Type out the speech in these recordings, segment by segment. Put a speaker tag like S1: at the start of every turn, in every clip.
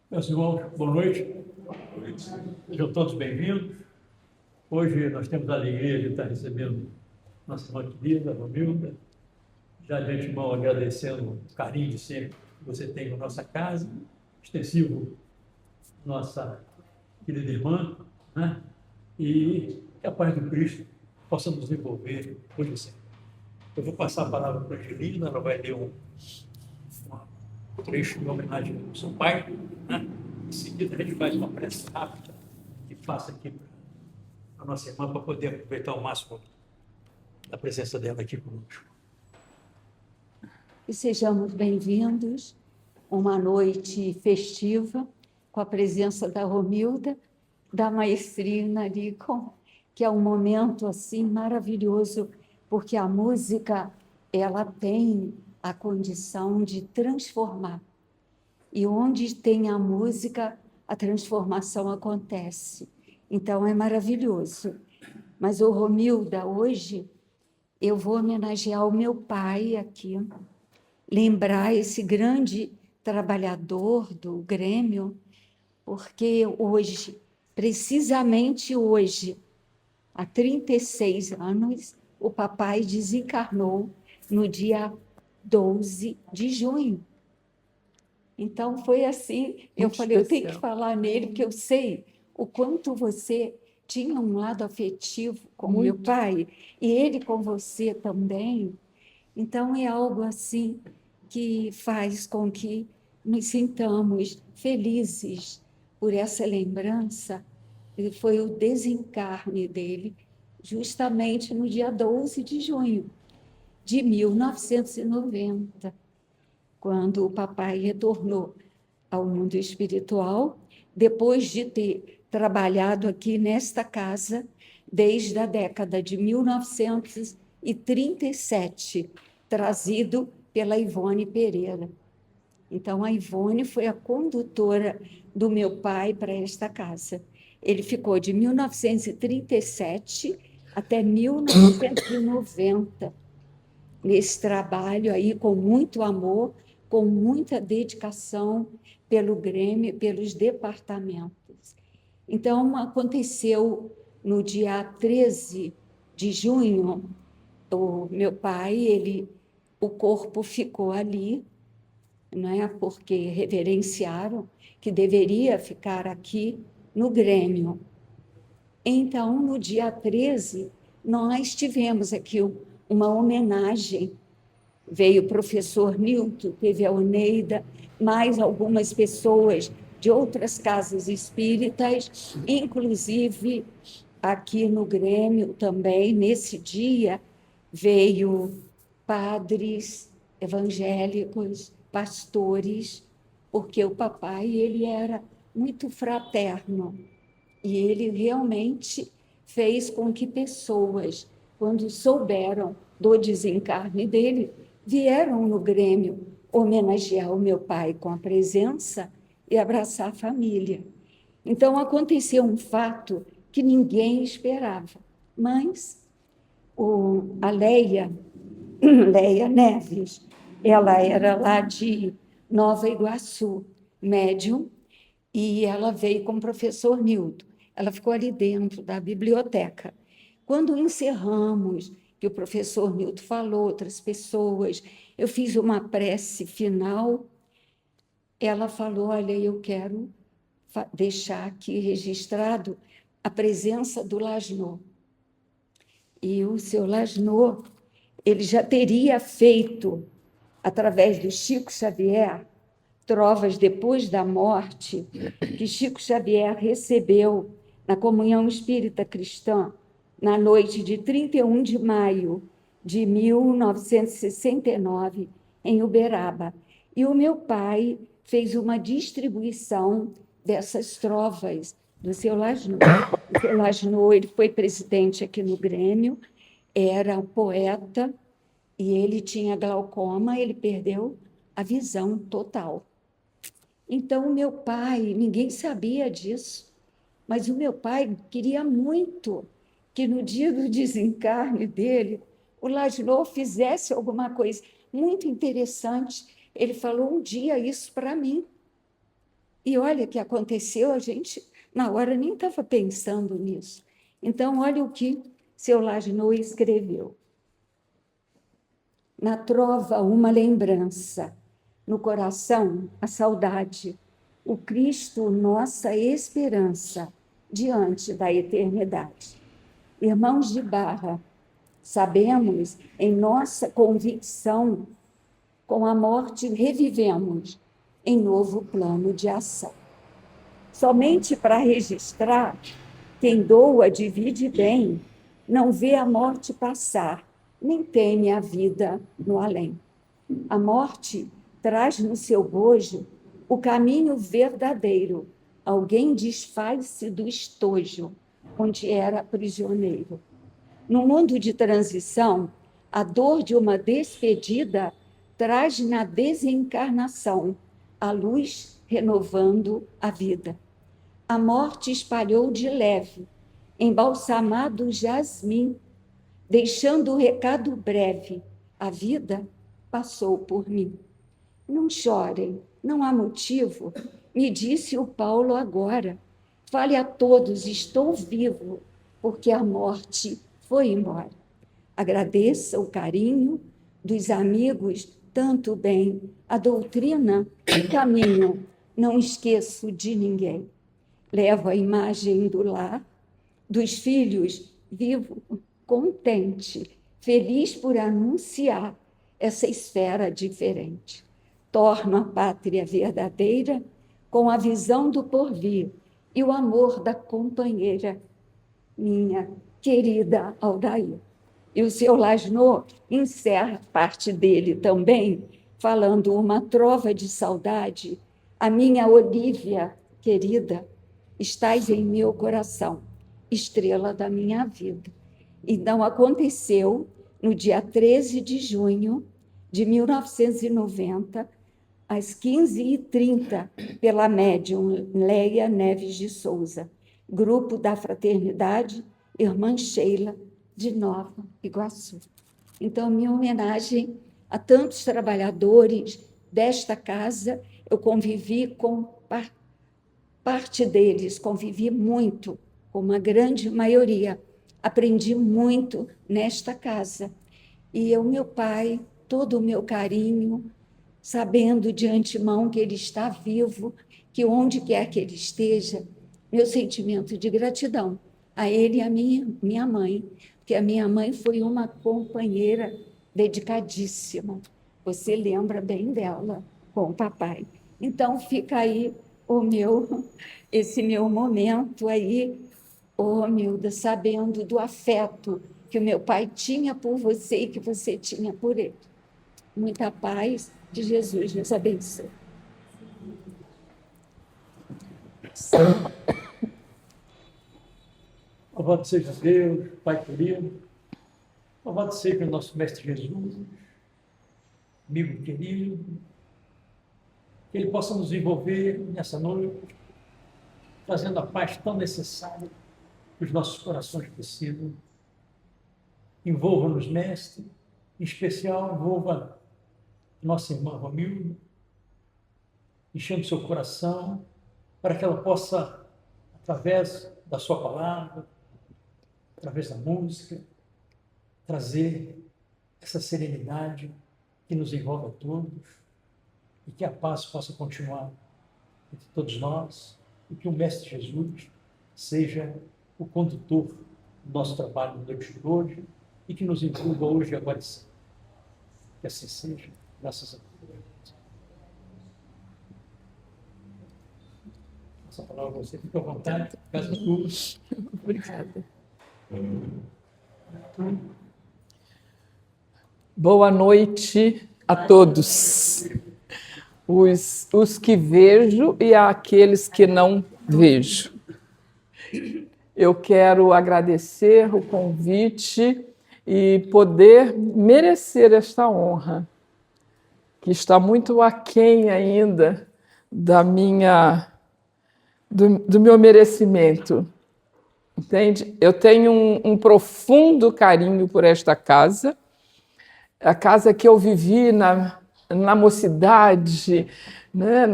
S1: Meus irmãos, boa noite. Sejam todos bem-vindos. Hoje nós temos a alegria de estar recebendo nossa irmã querida, Romilda. Já de antemão agradecendo o carinho de sempre que você tem na nossa casa, extensivo nossa querida irmã, né? E que a paz do Cristo possa nos envolver hoje e sempre. Eu vou passar a palavra para a Angelina, ela vai ler um trecho em homenagem ao seu pai, né? Em seguida, a gente faz uma prece rápida que faça aqui para a nossa irmã, para poder aproveitar ao máximo da presença dela aqui conosco.
S2: E sejamos bem-vindos, uma noite festiva, com a presença da Romilda, da maestrina ali, que é um momento assim maravilhoso, porque a música ela tem a condição de transformar. E onde tem a música, a transformação acontece. Então, é maravilhoso. Mas, ô Romilda, hoje eu vou homenagear o meu pai aqui, lembrar esse grande trabalhador do Grêmio, porque hoje, precisamente hoje, há 36 anos, o papai desencarnou no dia 12 de junho. Então, foi assim, eu falei, eu tenho que falar nele, porque eu sei o quanto você tinha um lado afetivo com o meu pai, e ele com você também. Então, é algo assim que faz com que nos sintamos felizes por essa lembrança. E foi o desencarne dele, justamente no dia 12 de junho de 1990, quando o papai retornou ao mundo espiritual, depois de ter trabalhado aqui nesta casa desde a década de 1937, trazido pela Ivone Pereira. Então, a Ivone foi a condutora do meu pai para esta casa. Ele ficou de 1937 até 1990, nesse trabalho aí, com muito amor, com muita dedicação pelo Grêmio, pelos departamentos. Então, aconteceu no dia 13 de junho, o meu pai, o corpo ficou ali, né, porque reverenciaram que deveria ficar aqui no Grêmio. Então, no dia 13, nós tivemos aqui uma homenagem. Veio o professor Nilton, teve a Oneida, mais algumas pessoas de outras casas espíritas, inclusive aqui no Grêmio também, nesse dia, veio padres evangélicos, pastores, porque o papai ele era muito fraterno e ele realmente fez com que pessoas, quando souberam do desencarne dele, vieram no Grêmio homenagear o meu pai com a presença e abraçar a família. Então, aconteceu um fato que ninguém esperava, mas a Leia Neves, ela era lá de Nova Iguaçu, médium, e ela veio com o professor Nilton. Ela ficou ali dentro da biblioteca. Quando encerramos, que o professor Nilton falou, outras pessoas, eu fiz uma prece final, ela falou, olha, eu quero deixar aqui registrado a presença do Lasnô. E o seu Lasnô, ele já teria feito, através do Chico Xavier, trovas depois da morte, que Chico Xavier recebeu na Comunhão Espírita Cristã, na noite de 31 de maio de 1969, em Uberaba. E o meu pai fez uma distribuição dessas trovas do seu Lasnô. O seu Lasnô, ele foi presidente aqui no Grêmio, era poeta, e ele tinha glaucoma, ele perdeu a visão total. Então, o meu pai, ninguém sabia disso, mas o meu pai queria muito que no dia do desencarne dele, o Lasnô fizesse alguma coisa muito interessante. Ele falou um dia isso para mim. E olha o que aconteceu, a gente, na hora, nem estava pensando nisso. Então, olha o que seu Laginot escreveu. Na trova, uma lembrança, no coração, a saudade, o Cristo, nossa esperança, diante da eternidade. Irmãos de Barra, sabemos, em nossa convicção, com a morte revivemos em novo plano de ação. Somente para registrar, quem doa divide bem, não vê a morte passar, nem teme a vida no além. A morte traz no seu bojo o caminho verdadeiro. Alguém desfaz-se do estojo, onde era prisioneiro. No mundo de transição, a dor de uma despedida traz na desencarnação a luz renovando a vida. A morte espalhou de leve, embalsamado jasmim, deixando o recado breve, a vida passou por mim. Não chorem, não há motivo, me disse o Paulo agora. Fale a todos, estou vivo, porque a morte foi embora. Agradeça o carinho dos amigos, tanto bem, a doutrina e caminho, não esqueço de ninguém. Levo a imagem do lar, dos filhos, vivo, contente, feliz por anunciar essa esfera diferente. Torno a pátria verdadeira com a visão do porvir e o amor da companheira, minha querida Aldair. E o seu Laginot encerra parte dele também, falando uma trova de saudade. A minha Olívia, querida, estás em meu coração, estrela da minha vida. Então, aconteceu no dia 13 de junho de 1990, às 15h30, pela médium Leia Neves de Souza, grupo da Fraternidade Irmã Sheila, de Nova Iguaçu. Então, minha homenagem a tantos trabalhadores desta casa, eu convivi com parte deles, convivi muito, com uma grande maioria, aprendi muito nesta casa. E eu, meu pai, todo o meu carinho, sabendo de antemão que ele está vivo, que onde quer que ele esteja, meu sentimento de gratidão a ele e a minha mãe, porque a minha mãe foi uma companheira dedicadíssima. Você lembra bem dela com o papai. Então, fica aí esse meu momento aí, Milda, sabendo do afeto que o meu pai tinha por você e que você tinha por ele. Muita paz, de Jesus nos abençoe.
S1: Louvado seja Deus, Pai querido. Louvado seja o nosso Mestre Jesus, amigo querido. Que Ele possa nos envolver nessa noite, trazendo a paz tão necessária que os nossos corações precisam. Envolva-nos, Mestre, em especial envolva nossa irmã Romilda, enchendo seu coração, para que ela possa, através da sua palavra, através da música, trazer essa serenidade que nos envolve a todos e que a paz possa continuar entre todos nós e que o Mestre Jesus seja o condutor do nosso trabalho no noite de hoje e que nos envolva hoje e agora e sempre. Que assim seja, graças a Deus. Essa palavra você fica à vontade, casa tua.
S3: Obrigada. Boa noite a todos, os que vejo e aqueles que não vejo. Eu quero agradecer o convite e poder merecer esta honra, que está muito aquém ainda do meu merecimento. Entende? Eu tenho um profundo carinho por esta casa, a casa que eu vivi na mocidade, né?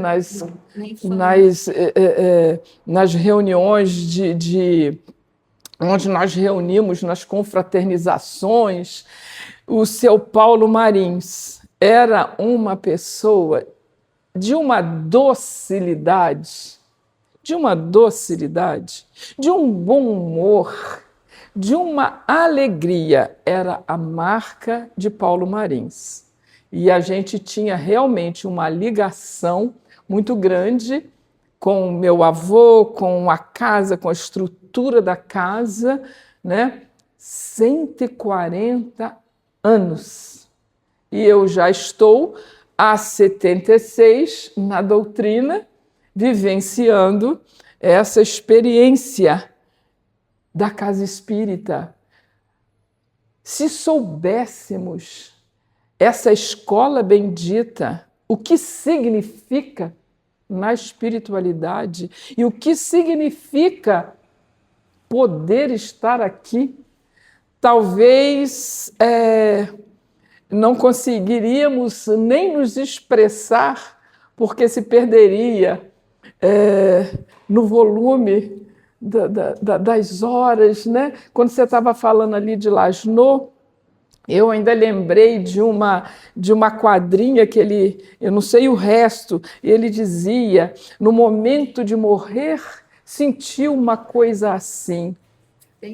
S3: Nas reuniões onde nós reunimos nas confraternizações. O seu Paulo Marins era uma pessoa de uma docilidade, de um bom humor, de uma alegria. Era a marca de Paulo Marins. E a gente tinha realmente uma ligação muito grande com o meu avô, com a casa, com a estrutura da casa, né? 140 anos. E eu já estou há 76 na doutrina, vivenciando essa experiência da casa espírita. Se soubéssemos essa escola bendita, o que significa na espiritualidade e o que significa poder estar aqui, talvez não conseguiríamos nem nos expressar, porque se perderia no volume das horas, né? Quando você estava falando ali de Lascaux, eu ainda lembrei de uma quadrinha que eu não sei o resto, ele dizia, no momento de morrer, sentiu uma coisa assim,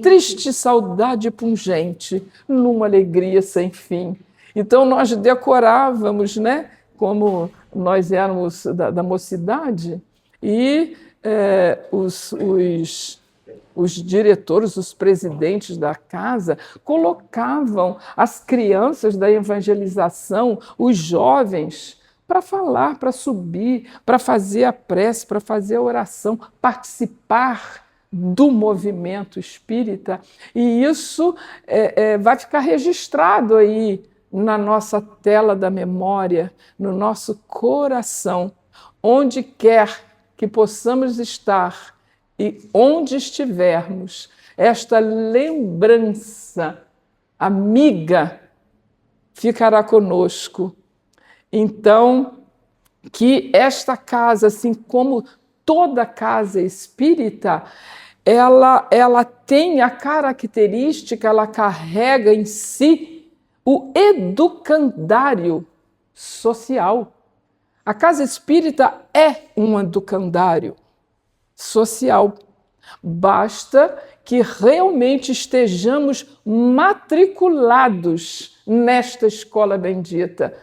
S3: triste saudade pungente, numa alegria sem fim. Então nós decorávamos, né, como nós éramos da mocidade, e os diretores, os presidentes da casa, colocavam as crianças da evangelização, os jovens, para falar, para subir, para fazer a prece, para fazer a oração, participar do movimento espírita. E isso vai ficar registrado aí na nossa tela da memória, no nosso coração, onde quer que possamos estar e onde estivermos, esta lembrança amiga ficará conosco. Então, que esta casa, assim como toda casa espírita, ela tem a característica, ela carrega em si o educandário social. A casa espírita é um educandário social. Basta que realmente estejamos matriculados nesta escola bendita,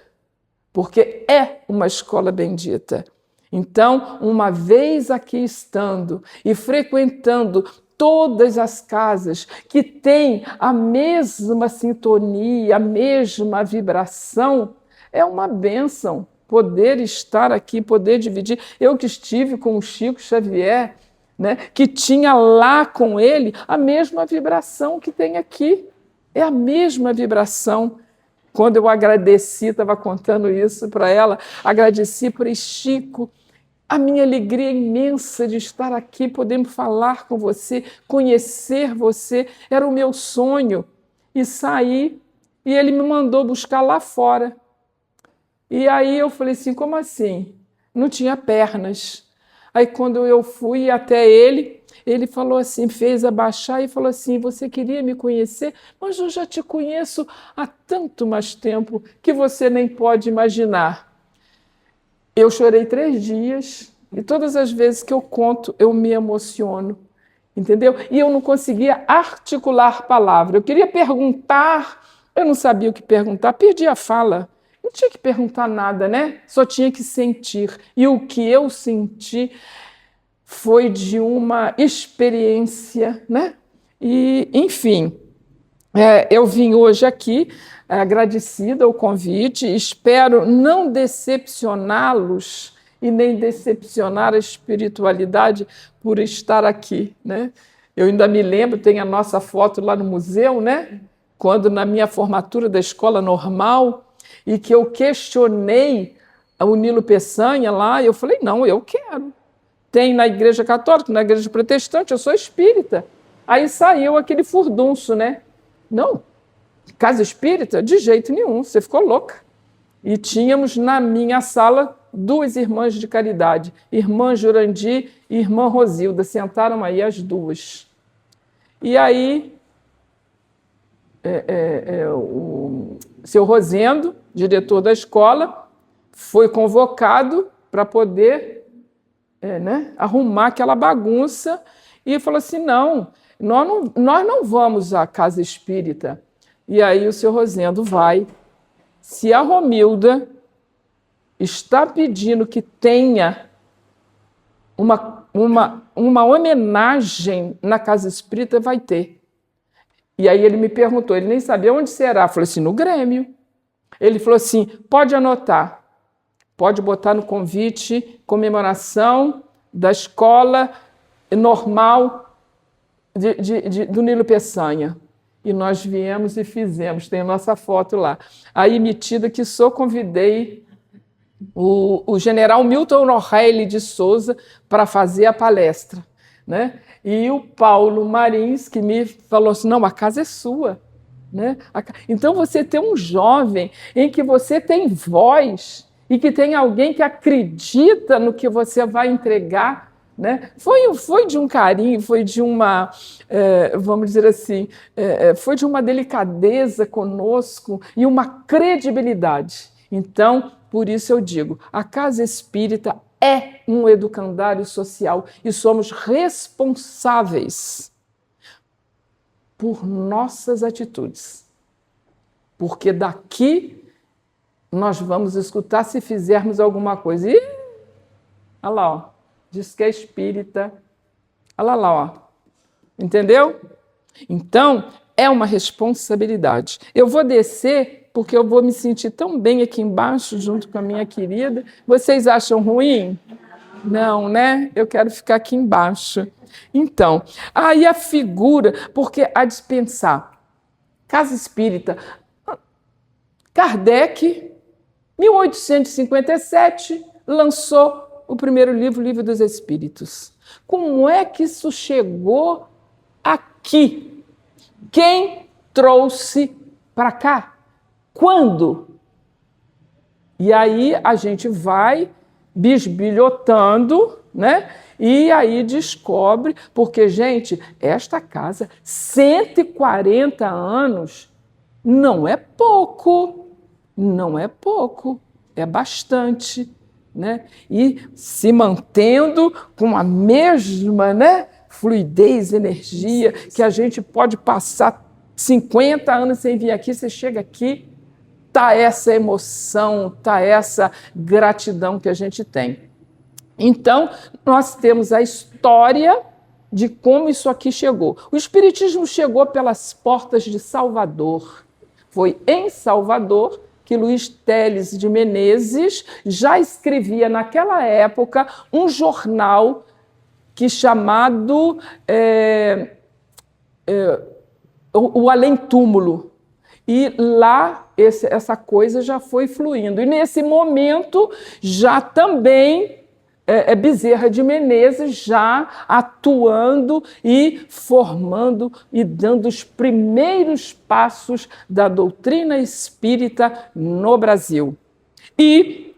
S3: porque é uma escola bendita. Então, uma vez aqui estando e frequentando todas as casas que têm a mesma sintonia, a mesma vibração, é uma bênção poder estar aqui, poder dividir. Eu que estive com o Chico Xavier, né, que tinha lá com ele a mesma vibração que tem aqui. É a mesma vibração. Quando eu agradeci, estava contando isso para ela, agradeci por Chico, a minha alegria imensa de estar aqui, podendo falar com você, conhecer você, era o meu sonho. E saí, e ele me mandou buscar lá fora. E aí eu falei assim, como assim? Não tinha pernas. Aí quando eu fui até ele falou assim, fez abaixar e falou assim, você queria me conhecer? Mas eu já te conheço há tanto mais tempo que você nem pode imaginar. Eu chorei 3 dias e todas as vezes que eu conto, eu me emociono, entendeu? E eu não conseguia articular palavra. Eu queria perguntar, eu não sabia o que perguntar, perdi a fala. Não tinha que perguntar nada, né? Só tinha que sentir. E o que eu senti foi de uma experiência, né? E, enfim, eu vim hoje aqui agradecida ao convite, espero não decepcioná-los e nem decepcionar a espiritualidade por estar aqui, né? Eu ainda me lembro, tem a nossa foto lá no museu, né? Quando na minha formatura da escola normal, e que eu questionei o Nilo Peçanha lá, eu falei, não, eu quero. Tem na igreja católica, na igreja protestante, eu sou espírita. Aí saiu aquele furdunço, né? Não, casa espírita? De jeito nenhum, você ficou louca. e tínhamos na minha sala 2 irmãs de caridade, irmã Jurandir e irmã Rosilda, sentaram aí as 2. E aí o seu Rosendo, diretor da escola, foi convocado para poder arrumar aquela bagunça e falou assim, nós não vamos à casa espírita. E aí o seu Rosendo vai. Se a Romilda está pedindo que tenha uma homenagem na casa espírita, vai ter. E aí ele me perguntou, ele nem sabia onde será. Eu falei assim, no Grêmio. Ele falou assim, pode anotar, pode botar no convite, comemoração da escola normal do Nilo Peçanha. E nós viemos e fizemos, tem a nossa foto lá. Aí, metida que sou, convidei o general Milton O'Reilly de Souza para fazer a palestra, né? E o Paulo Marins, que me falou assim, não, a casa é sua. Né? Então, você tem um jovem em que você tem voz e que tem alguém que acredita no que você vai entregar, né? Foi de um carinho, foi de uma, vamos dizer assim, foi de uma delicadeza conosco e uma credibilidade. Então, por isso eu digo, a Casa Espírita é um educandário social e somos responsáveis por nossas atitudes. Porque daqui nós vamos escutar se fizermos alguma coisa. E olha lá, ó, diz que é espírita. Olha lá, ó. Entendeu? Então, é uma responsabilidade. Eu vou descer porque eu vou me sentir tão bem aqui embaixo, junto com a minha querida. Vocês acham ruim? Não, né? Eu quero ficar aqui embaixo. Então, aí a figura, porque há de pensar, Casa Espírita, Kardec, 1857, lançou o primeiro livro, o Livro dos Espíritos. Como é que isso chegou aqui? Quem trouxe para cá? Quando? E aí a gente vai bisbilhotando, né? E aí descobre, porque, gente, esta casa, 140 anos, não é pouco, é bastante, né? E se mantendo com a mesma, né, fluidez, energia, que a gente pode passar 50 anos sem vir aqui, você chega aqui, tá essa emoção, tá essa gratidão que a gente tem. Então, nós temos a história de como isso aqui chegou. O Espiritismo chegou pelas portas de Salvador. Foi em Salvador que Luiz Teles de Menezes já escrevia, naquela época, um jornal que chamado O Além Túmulo. E lá essa coisa já foi fluindo. E nesse momento já também Bezerra de Menezes já atuando e formando e dando os primeiros passos da doutrina espírita no Brasil. E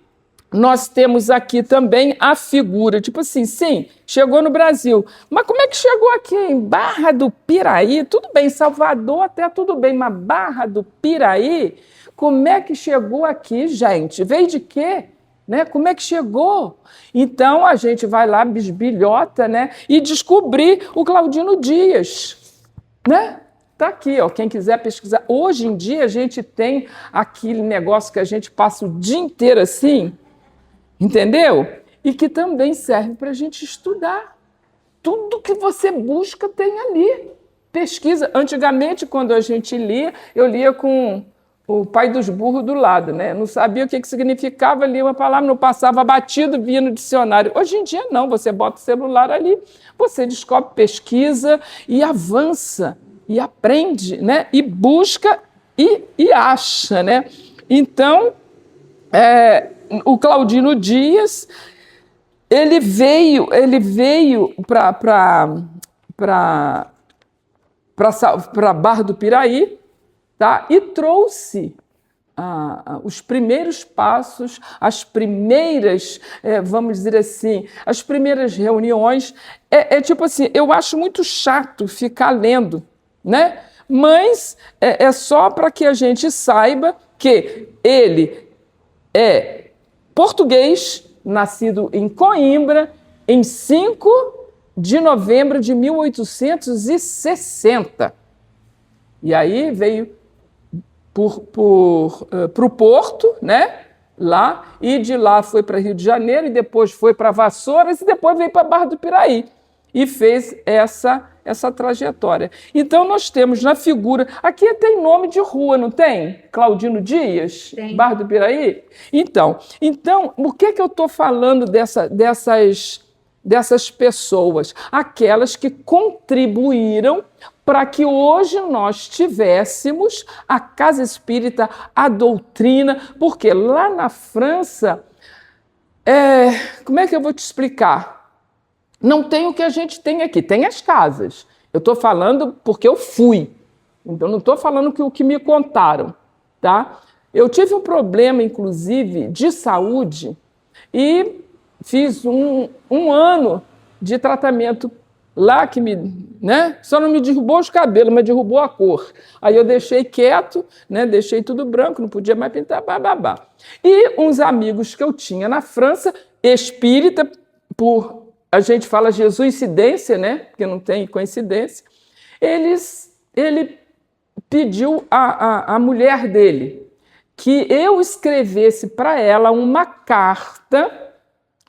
S3: nós temos aqui também a figura, tipo assim, sim, chegou no Brasil, mas como é que chegou aqui em Barra do Piraí? Tudo bem, Salvador até tudo bem, mas Barra do Piraí, como é que chegou aqui, gente? Veio de quê? Né? Como é que chegou? Então, a gente vai lá, bisbilhota, né? E descobrir o Claudino Dias, né? Está aqui, ó, quem quiser pesquisar. Hoje em dia, a gente tem aquele negócio que a gente passa o dia inteiro assim, entendeu? E que também serve para a gente estudar. Tudo que você busca tem ali. Pesquisa. Antigamente, quando a gente lia, eu lia com o pai dos burros do lado, né? Não sabia o que significava, lia uma palavra, não passava batido, via no dicionário. Hoje em dia, não. Você bota o celular ali, você descobre, pesquisa e avança, e aprende, né? E busca e acha, né? Então, o Claudino Dias, ele veio para Barra do Piraí, tá? E trouxe os primeiros passos, as primeiras, vamos dizer assim, as primeiras reuniões. Tipo assim, eu acho muito chato ficar lendo, né? Mas é só para que a gente saiba que ele é português, nascido em Coimbra, em 5 de novembro de 1860. E aí veio para o Porto, né? Lá, e de lá foi para Rio de Janeiro, e depois foi para Vassouras, e depois veio para Barra do Piraí, e fez essa trajetória. Então, nós temos na figura... Aqui tem nome de rua, não tem? Claudino Dias?
S2: Tem.
S3: Barra do Piraí? Então o que eu estou falando dessas pessoas? Aquelas que contribuíram para que hoje nós tivéssemos a casa espírita, a doutrina, porque lá na França, como é que eu vou te explicar? Não tem o que a gente tem aqui, tem as casas. Eu estou falando porque eu fui, então não estou falando o que me contaram, tá? Eu tive um problema, inclusive, de saúde e fiz um ano de tratamento lá que só não me derrubou os cabelos, mas derrubou a cor. Aí eu deixei quieto, né, deixei tudo branco, não podia mais pintar, bababá. E uns amigos que eu tinha na França, espírita, a gente fala jesuicidência, né, porque não tem coincidência, ele pediu à mulher dele que eu escrevesse para ela uma carta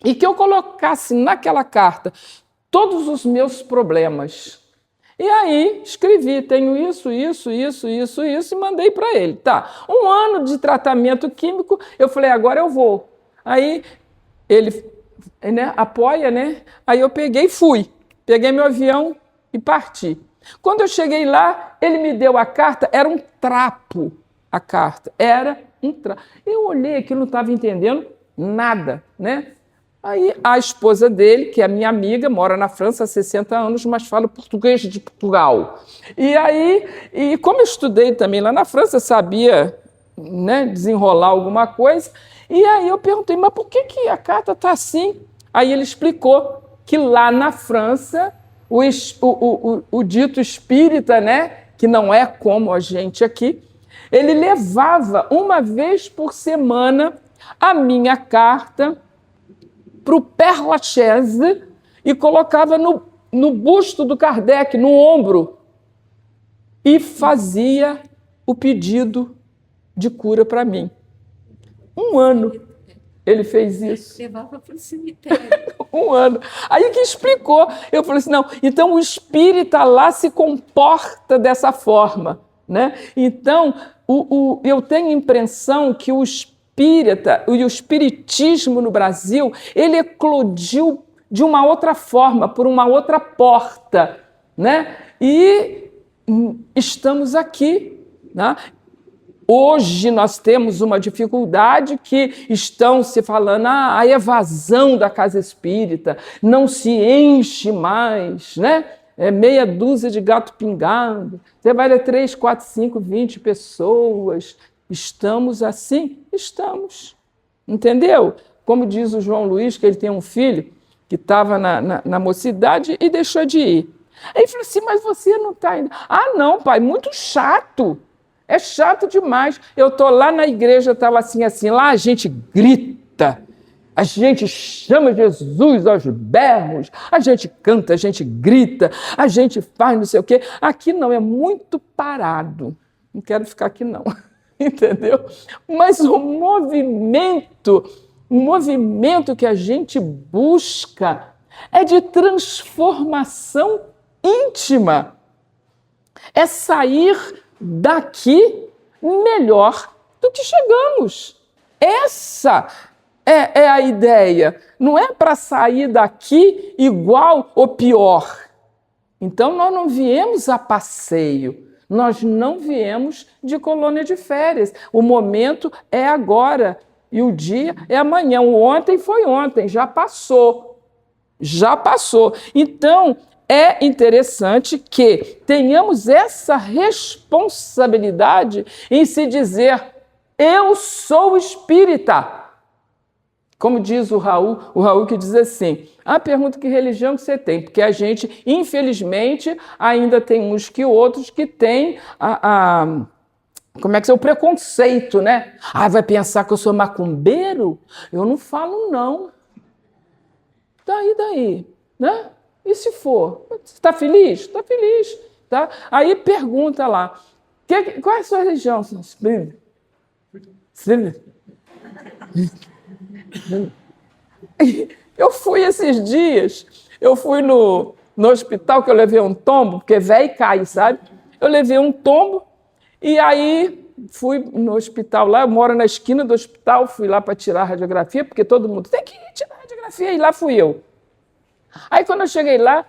S3: e que eu colocasse naquela carta todos os meus problemas. E aí escrevi, tenho isso, e mandei para ele. Tá, 1 ano de tratamento químico, eu falei, agora eu vou. Aí ele apoia, né? Aí eu fui. Peguei meu avião e parti. Quando eu cheguei lá, ele me deu a carta, era um trapo a carta. Era um trapo. Eu olhei aquilo, não estava entendendo nada, né? Aí a esposa dele, que é minha amiga, mora na França há 60 anos, mas fala português de Portugal. E como eu estudei também lá na França, sabia, né, desenrolar alguma coisa. E aí eu perguntei, mas por que a carta está assim? Aí ele explicou que lá na França, o dito espírita, né, que não é como a gente aqui, ele levava 1 vez por semana a minha carta para o Père Lachaise e colocava no busto do Kardec, no ombro, e fazia o pedido de cura para mim. 1 ano ele fez isso.
S2: Levava para o cemitério.
S3: 1 ano. Aí que explicou. Eu falei assim, não, então o espírita lá se comporta dessa forma, né? Então, eu tenho a impressão que o espírita e o espiritismo no Brasil, ele eclodiu de uma outra forma, por uma outra porta, né? E estamos aqui, né? Hoje nós temos uma dificuldade que estão se falando, a evasão da casa espírita não se enche mais, né? É meia dúzia de gato pingado, você vai ler 3, 4, 5, 20 pessoas. Estamos assim? Estamos. Entendeu? Como diz o João Luiz, que ele tem um filho que estava na mocidade e deixou de ir. Aí ele falou assim, mas você não está indo. Ah, não, pai, muito chato. É chato demais. Eu estou lá na igreja, estava assim, lá a gente grita, a gente chama Jesus aos berros, a gente canta, a gente grita, a gente faz não sei o quê. Aqui não, é muito parado. Não quero ficar aqui, não. Entendeu? Mas o movimento que a gente busca é de transformação íntima. É sair daqui melhor do que chegamos. Essa é a ideia. Não é para sair daqui igual ou pior. Então, nós não viemos a passeio. Nós não viemos de colônia de férias. O momento é agora e o dia é amanhã. O ontem foi ontem, já passou. Já passou. Então, é interessante que tenhamos essa responsabilidade em se dizer, Eu sou espírita. Como diz o Raul que diz assim, pergunta que religião que você tem, porque a gente, infelizmente, ainda tem uns que outros que têm como é que é o preconceito, né? Vai pensar que eu sou macumbeiro? Eu não falo, não. Daí, né? E se for? Está feliz? Está feliz. Tá? Aí pergunta lá, qual é a sua religião? Eu fui esses dias, no hospital que eu levei um tombo, porque velho cai, sabe? Eu levei um tombo e aí fui no hospital lá, eu moro na esquina do hospital, fui lá para tirar a radiografia, porque todo mundo tem que ir tirar a radiografia, e lá fui eu. Aí quando eu cheguei lá,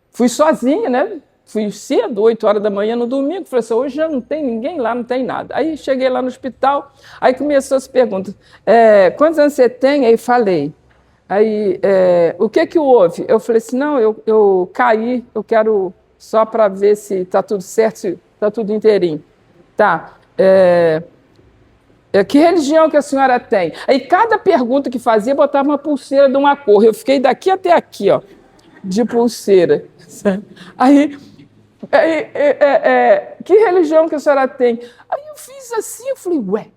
S3: fui sozinha, né? Fui cedo, 8 horas da manhã no domingo, falei assim, hoje já não tem ninguém lá, não tem nada. Aí cheguei lá no hospital, aí começou as perguntas, quantos anos você tem? Aí falei. Aí, o que houve? Eu falei assim, não, eu caí, eu quero só para ver se está tudo certo, se está tudo inteirinho. Tá, que religião que a senhora tem? Aí cada pergunta que fazia, botava uma pulseira de uma cor. Eu fiquei daqui até aqui, ó, de pulseira. Aí que religião que a senhora tem? Aí eu fiz assim, eu falei, ué.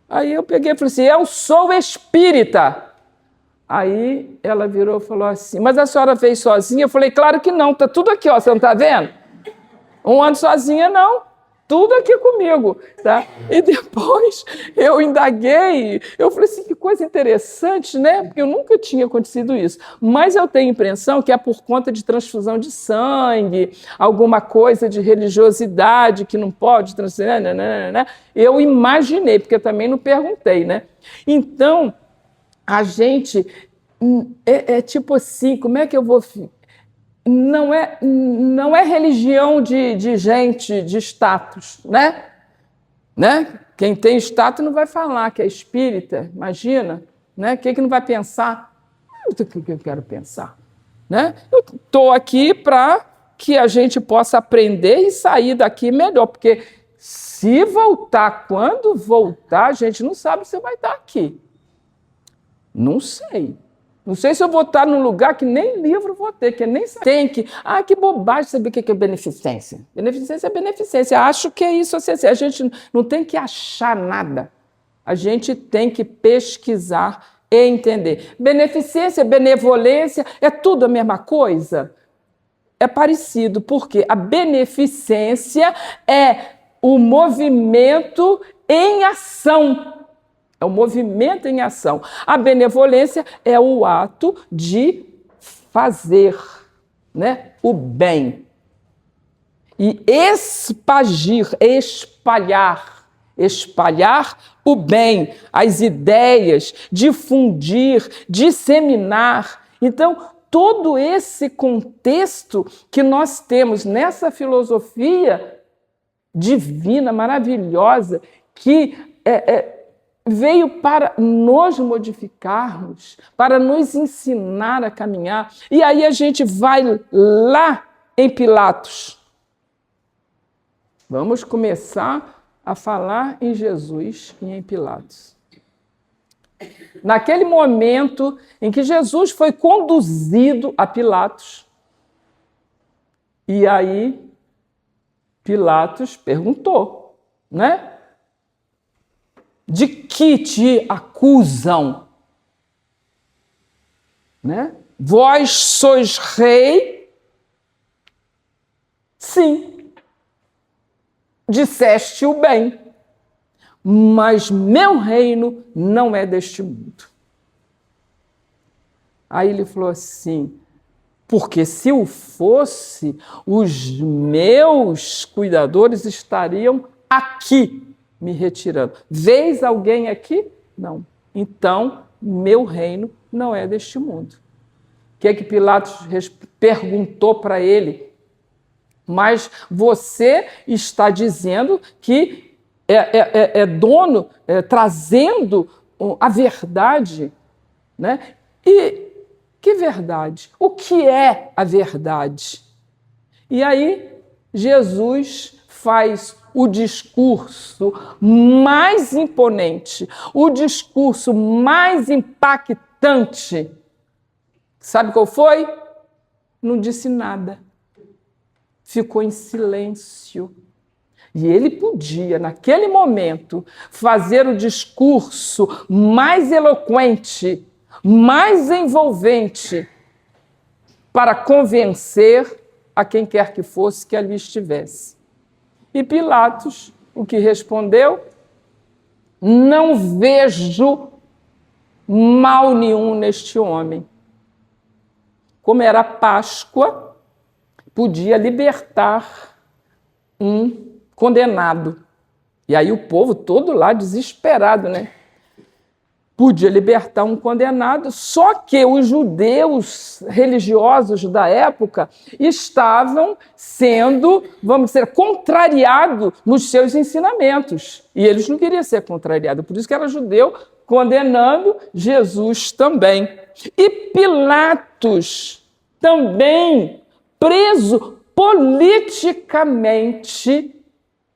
S3: Aí eu peguei e falei assim, eu sou espírita. Aí ela virou e falou assim, mas a senhora veio sozinha? Eu falei, claro que não, tá tudo aqui, ó, você não tá vendo? Não ando sozinha, não. Tudo aqui comigo, tá? E depois eu indaguei, eu falei assim, que coisa interessante, né? Porque eu nunca tinha acontecido isso. Mas eu tenho a impressão que é por conta de transfusão de sangue, alguma coisa de religiosidade que não pode transferir, né? Eu imaginei, porque eu também não perguntei, né? Então, a gente tipo assim, como é que eu vou... Não é religião de gente, de status, né? Quem tem status não vai falar que é espírita, imagina, né? Quem que não vai pensar? O que eu quero pensar, né? Eu estou aqui para que a gente possa aprender e sair daqui melhor, porque se voltar, quando voltar, a gente não sabe se vai estar aqui. Não sei. Não sei se eu vou estar num lugar que nem livro vou ter, que nem tem que... que bobagem saber o que é beneficência. Beneficência é beneficência. Acho que é isso. Assim, a gente não tem que achar nada. A gente tem que pesquisar e entender. Beneficência, benevolência, é tudo a mesma coisa? É parecido, porque a beneficência é o movimento em ação. É o movimento em ação. A benevolência é o ato de fazer, né, o bem. E espalhar o bem, as ideias, difundir, disseminar. Então, todo esse contexto que nós temos nessa filosofia divina, maravilhosa, que veio para nos modificarmos, para nos ensinar a caminhar. E aí a gente vai lá em Pilatos. Vamos começar a falar em Jesus e em Pilatos. Naquele momento em que Jesus foi conduzido a Pilatos, e aí Pilatos perguntou, né? De que te acusam? Né? Vós sois rei? Sim. Disseste o bem. Mas meu reino não é deste mundo. Aí ele falou assim, porque se o fosse, os meus cuidadores estariam aqui, me retirando. Vês alguém aqui? Não. Então, meu reino não é deste mundo. O que é que Pilatos perguntou para ele? Mas você está dizendo que é dono, trazendo a verdade, né? E que verdade? O que é a verdade? E aí, Jesus faz o discurso mais imponente, o discurso mais impactante. Sabe qual foi? Não disse nada. Ficou em silêncio. E ele podia, naquele momento, fazer o discurso mais eloquente, mais envolvente, para convencer a quem quer que fosse que ali estivesse. E Pilatos, o que respondeu? Não vejo mal nenhum neste homem. Como era Páscoa, podia libertar um condenado. E aí o povo todo lá desesperado, né? Podia libertar um condenado, só que os judeus religiosos da época estavam sendo, vamos dizer, contrariados nos seus ensinamentos. E eles não queriam ser contrariados, por isso que era judeu condenando Jesus também. E Pilatos também preso politicamente,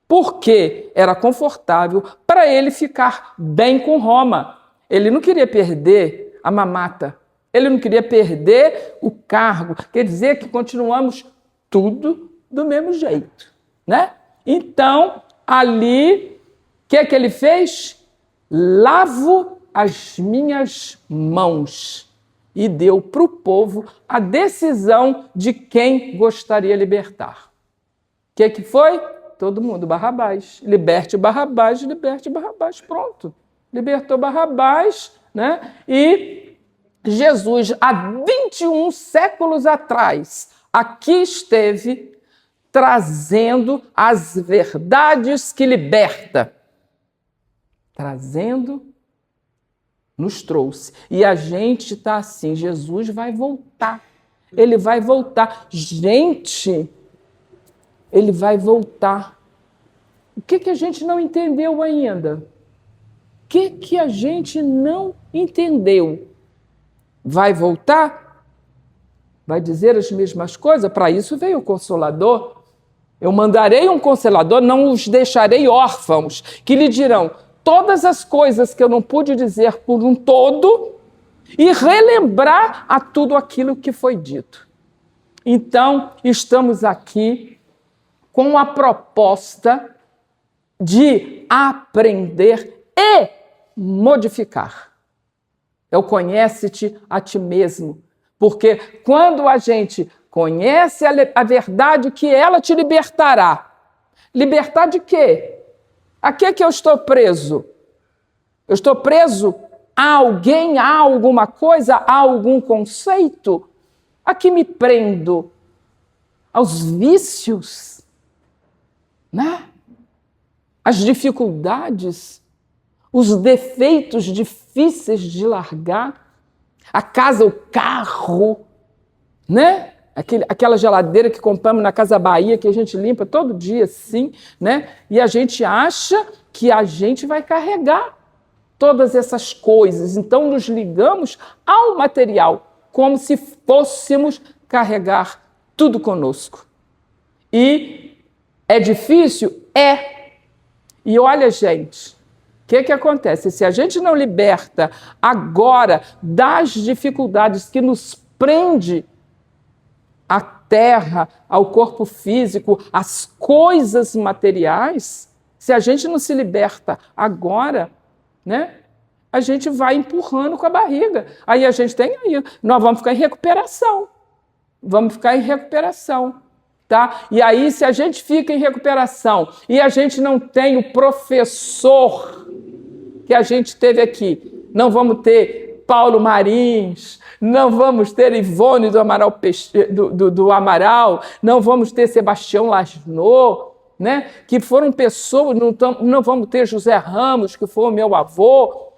S3: porque era confortável para ele ficar bem com Roma. Ele não queria perder a mamata, ele não queria perder o cargo. Quer dizer que continuamos tudo do mesmo jeito, né? Então, ali, o que é que ele fez? Lavo as minhas mãos. E deu para o povo a decisão de quem gostaria de libertar. O que foi? Todo mundo, Barrabás. Liberte Barrabás, pronto. Libertou Barrabás, né? E Jesus, há 21 séculos atrás, aqui esteve trazendo as verdades que liberta. Nos trouxe. E a gente está assim, Jesus vai voltar. Ele vai voltar. Gente, ele vai voltar. O que a gente não entendeu ainda? O que a gente não entendeu? Vai voltar? Vai dizer as mesmas coisas? Para isso veio o Consolador. Eu mandarei um Consolador, não os deixarei órfãos, que lhe dirão todas as coisas que eu não pude dizer por um todo e relembrar a tudo aquilo que foi dito. Então, estamos aqui com a proposta de aprender e modificar. Eu conhece-te a ti mesmo, porque quando a gente conhece a verdade, que ela te libertará. Libertar de quê? A que eu estou preso? Eu estou preso a alguém, a alguma coisa, a algum conceito? A que me prendo? Aos vícios? Né? As dificuldades? Os defeitos difíceis de largar? A casa, o carro? Né? Aquela geladeira que compramos na Casa Bahia, que a gente limpa todo dia, sim, né? E a gente acha que a gente vai carregar todas essas coisas. Então, nos ligamos ao material, como se fôssemos carregar tudo conosco. E é difícil? É. E olha, gente, o que acontece? Se a gente não liberta agora das dificuldades que nos prende à terra, ao corpo físico, às coisas materiais, se a gente não se liberta agora, né, a gente vai empurrando com a barriga. Aí a gente nós vamos ficar em recuperação. Tá? E aí, se a gente fica em recuperação e a gente não tem o professor que a gente teve aqui, não vamos ter Paulo Marins, não vamos ter Ivone do Amaral, não vamos ter Sebastião Lasnaux, né? Que foram pessoas, não vamos ter José Ramos, que foi o meu avô,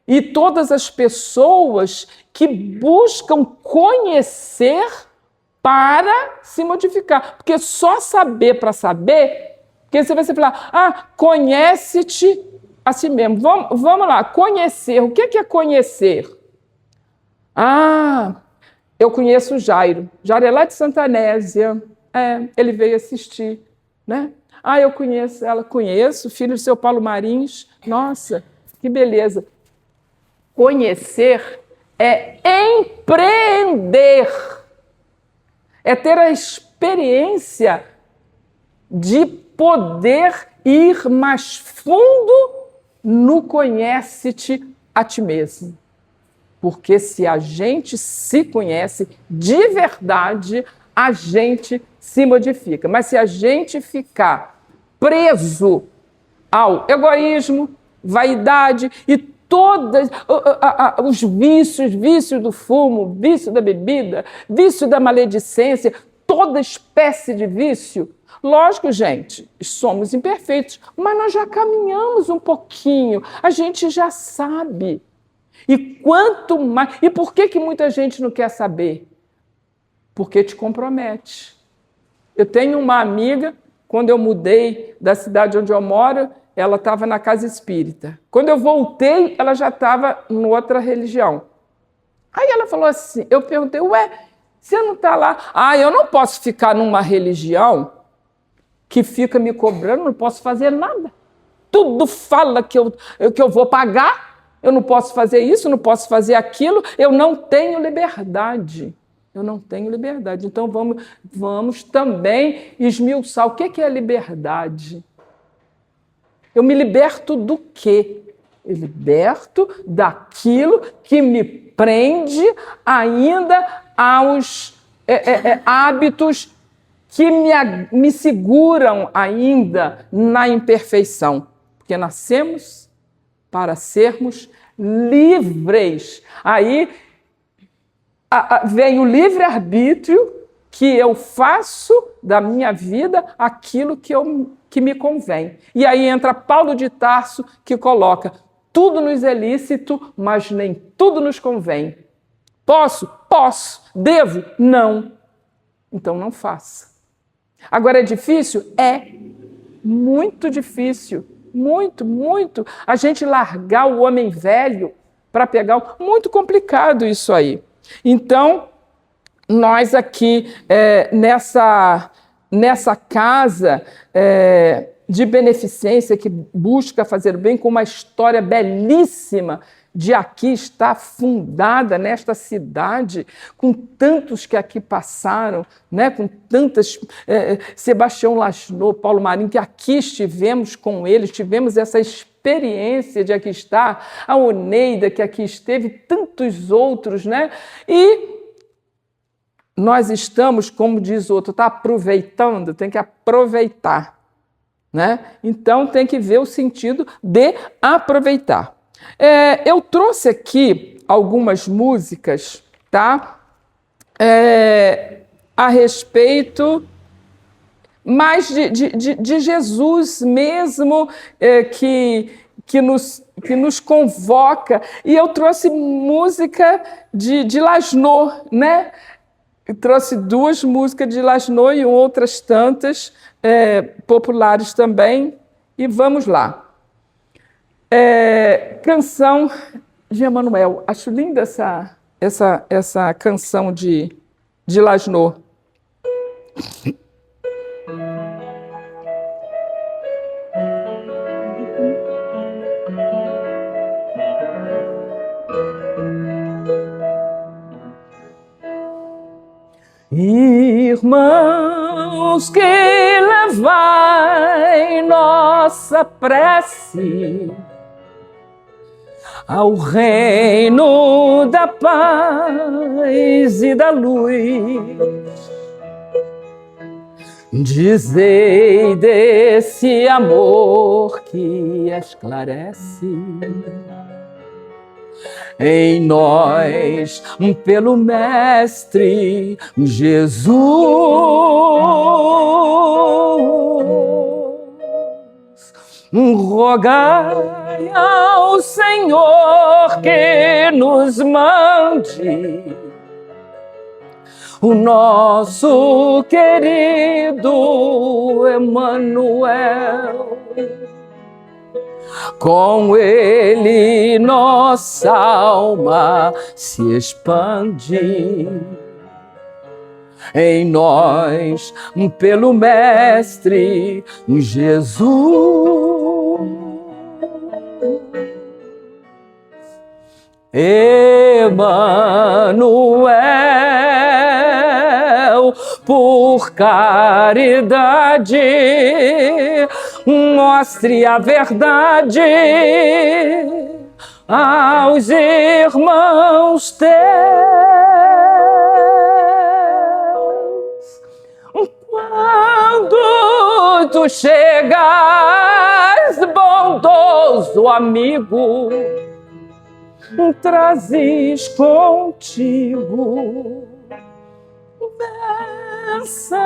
S3: e todas as pessoas que buscam conhecer para se modificar. Porque só saber para saber, porque você vai falar, conhece-te a si mesmo. Vamos lá, conhecer. O que é conhecer? Eu conheço o Jairo. Jairo é lá de Santa Anésia. Ele veio assistir, né? Ah, eu conheço ela, conheço, filho do seu Paulo Marins. Nossa, que beleza. Conhecer é empreender, é ter a experiência de poder ir mais fundo no conhece-te a ti mesmo. Porque se a gente se conhece de verdade, a gente se modifica. Mas se a gente ficar preso ao egoísmo, vaidade e todos os vícios do fumo, vício da bebida, vício da maledicência, toda espécie de vício. Lógico, gente, somos imperfeitos, mas nós já caminhamos um pouquinho, a gente já sabe. E quanto mais... E por que muita gente não quer saber? Porque te compromete. Eu tenho uma amiga, quando eu mudei da cidade onde eu moro, ela estava na casa espírita. Quando eu voltei, ela já estava em outra religião. Aí ela falou assim, eu perguntei, ué, você não está lá? Ah, eu não posso ficar numa religião que fica me cobrando, não posso fazer nada. Tudo fala que eu vou pagar, eu não posso fazer isso, não posso fazer aquilo, eu não tenho liberdade. Eu não tenho liberdade. Então vamos também esmiuçar. O que é liberdade? Eu me liberto do quê? Eu liberto daquilo que me prende ainda aos hábitos que me seguram ainda na imperfeição. Porque nascemos para sermos livres. Aí vem o livre-arbítrio, que eu faço da minha vida aquilo que me convém. E aí entra Paulo de Tarso, que coloca: tudo nos é lícito, mas nem tudo nos convém. Posso? Posso. Devo? Não. Então não faça. Agora é difícil? É muito difícil. Muito, muito. A gente largar o homem velho para pegar... Muito complicado isso aí. Então, nós aqui, nessa casa de beneficência que busca fazer o bem, com uma história belíssima de aqui estar fundada nesta cidade, com tantos que aqui passaram, né? Com tantas... Sebastião Lasnaux, Paulo Marinho, que aqui estivemos com eles, tivemos essa experiência de aqui estar, a Oneida, que aqui esteve, tantos outros, né? E nós estamos, como diz o outro, está aproveitando, tem que aproveitar, né? Então tem que ver o sentido de aproveitar. Eu trouxe aqui algumas músicas, tá? A respeito mais de Jesus mesmo, que nos convoca. E eu trouxe música de Lasnaux, né? Eu trouxe 2 músicas de Lasnaux e outras tantas populares também. E vamos lá. Canção de Emmanuel. Acho linda essa canção de Lasnaux. Irmãos, que levai nossa prece ao reino da paz e da luz. Dizei desse amor que esclarece em nós pelo Mestre Jesus. Rogai ao Senhor que nos mande o nosso querido Emmanuel. Com ele nossa alma se expande em nós, pelo Mestre Jesus. Emanuel, por caridade, mostre a verdade aos irmãos teus. Quando tu chegas, bondoso amigo, trazes contigo bênçãos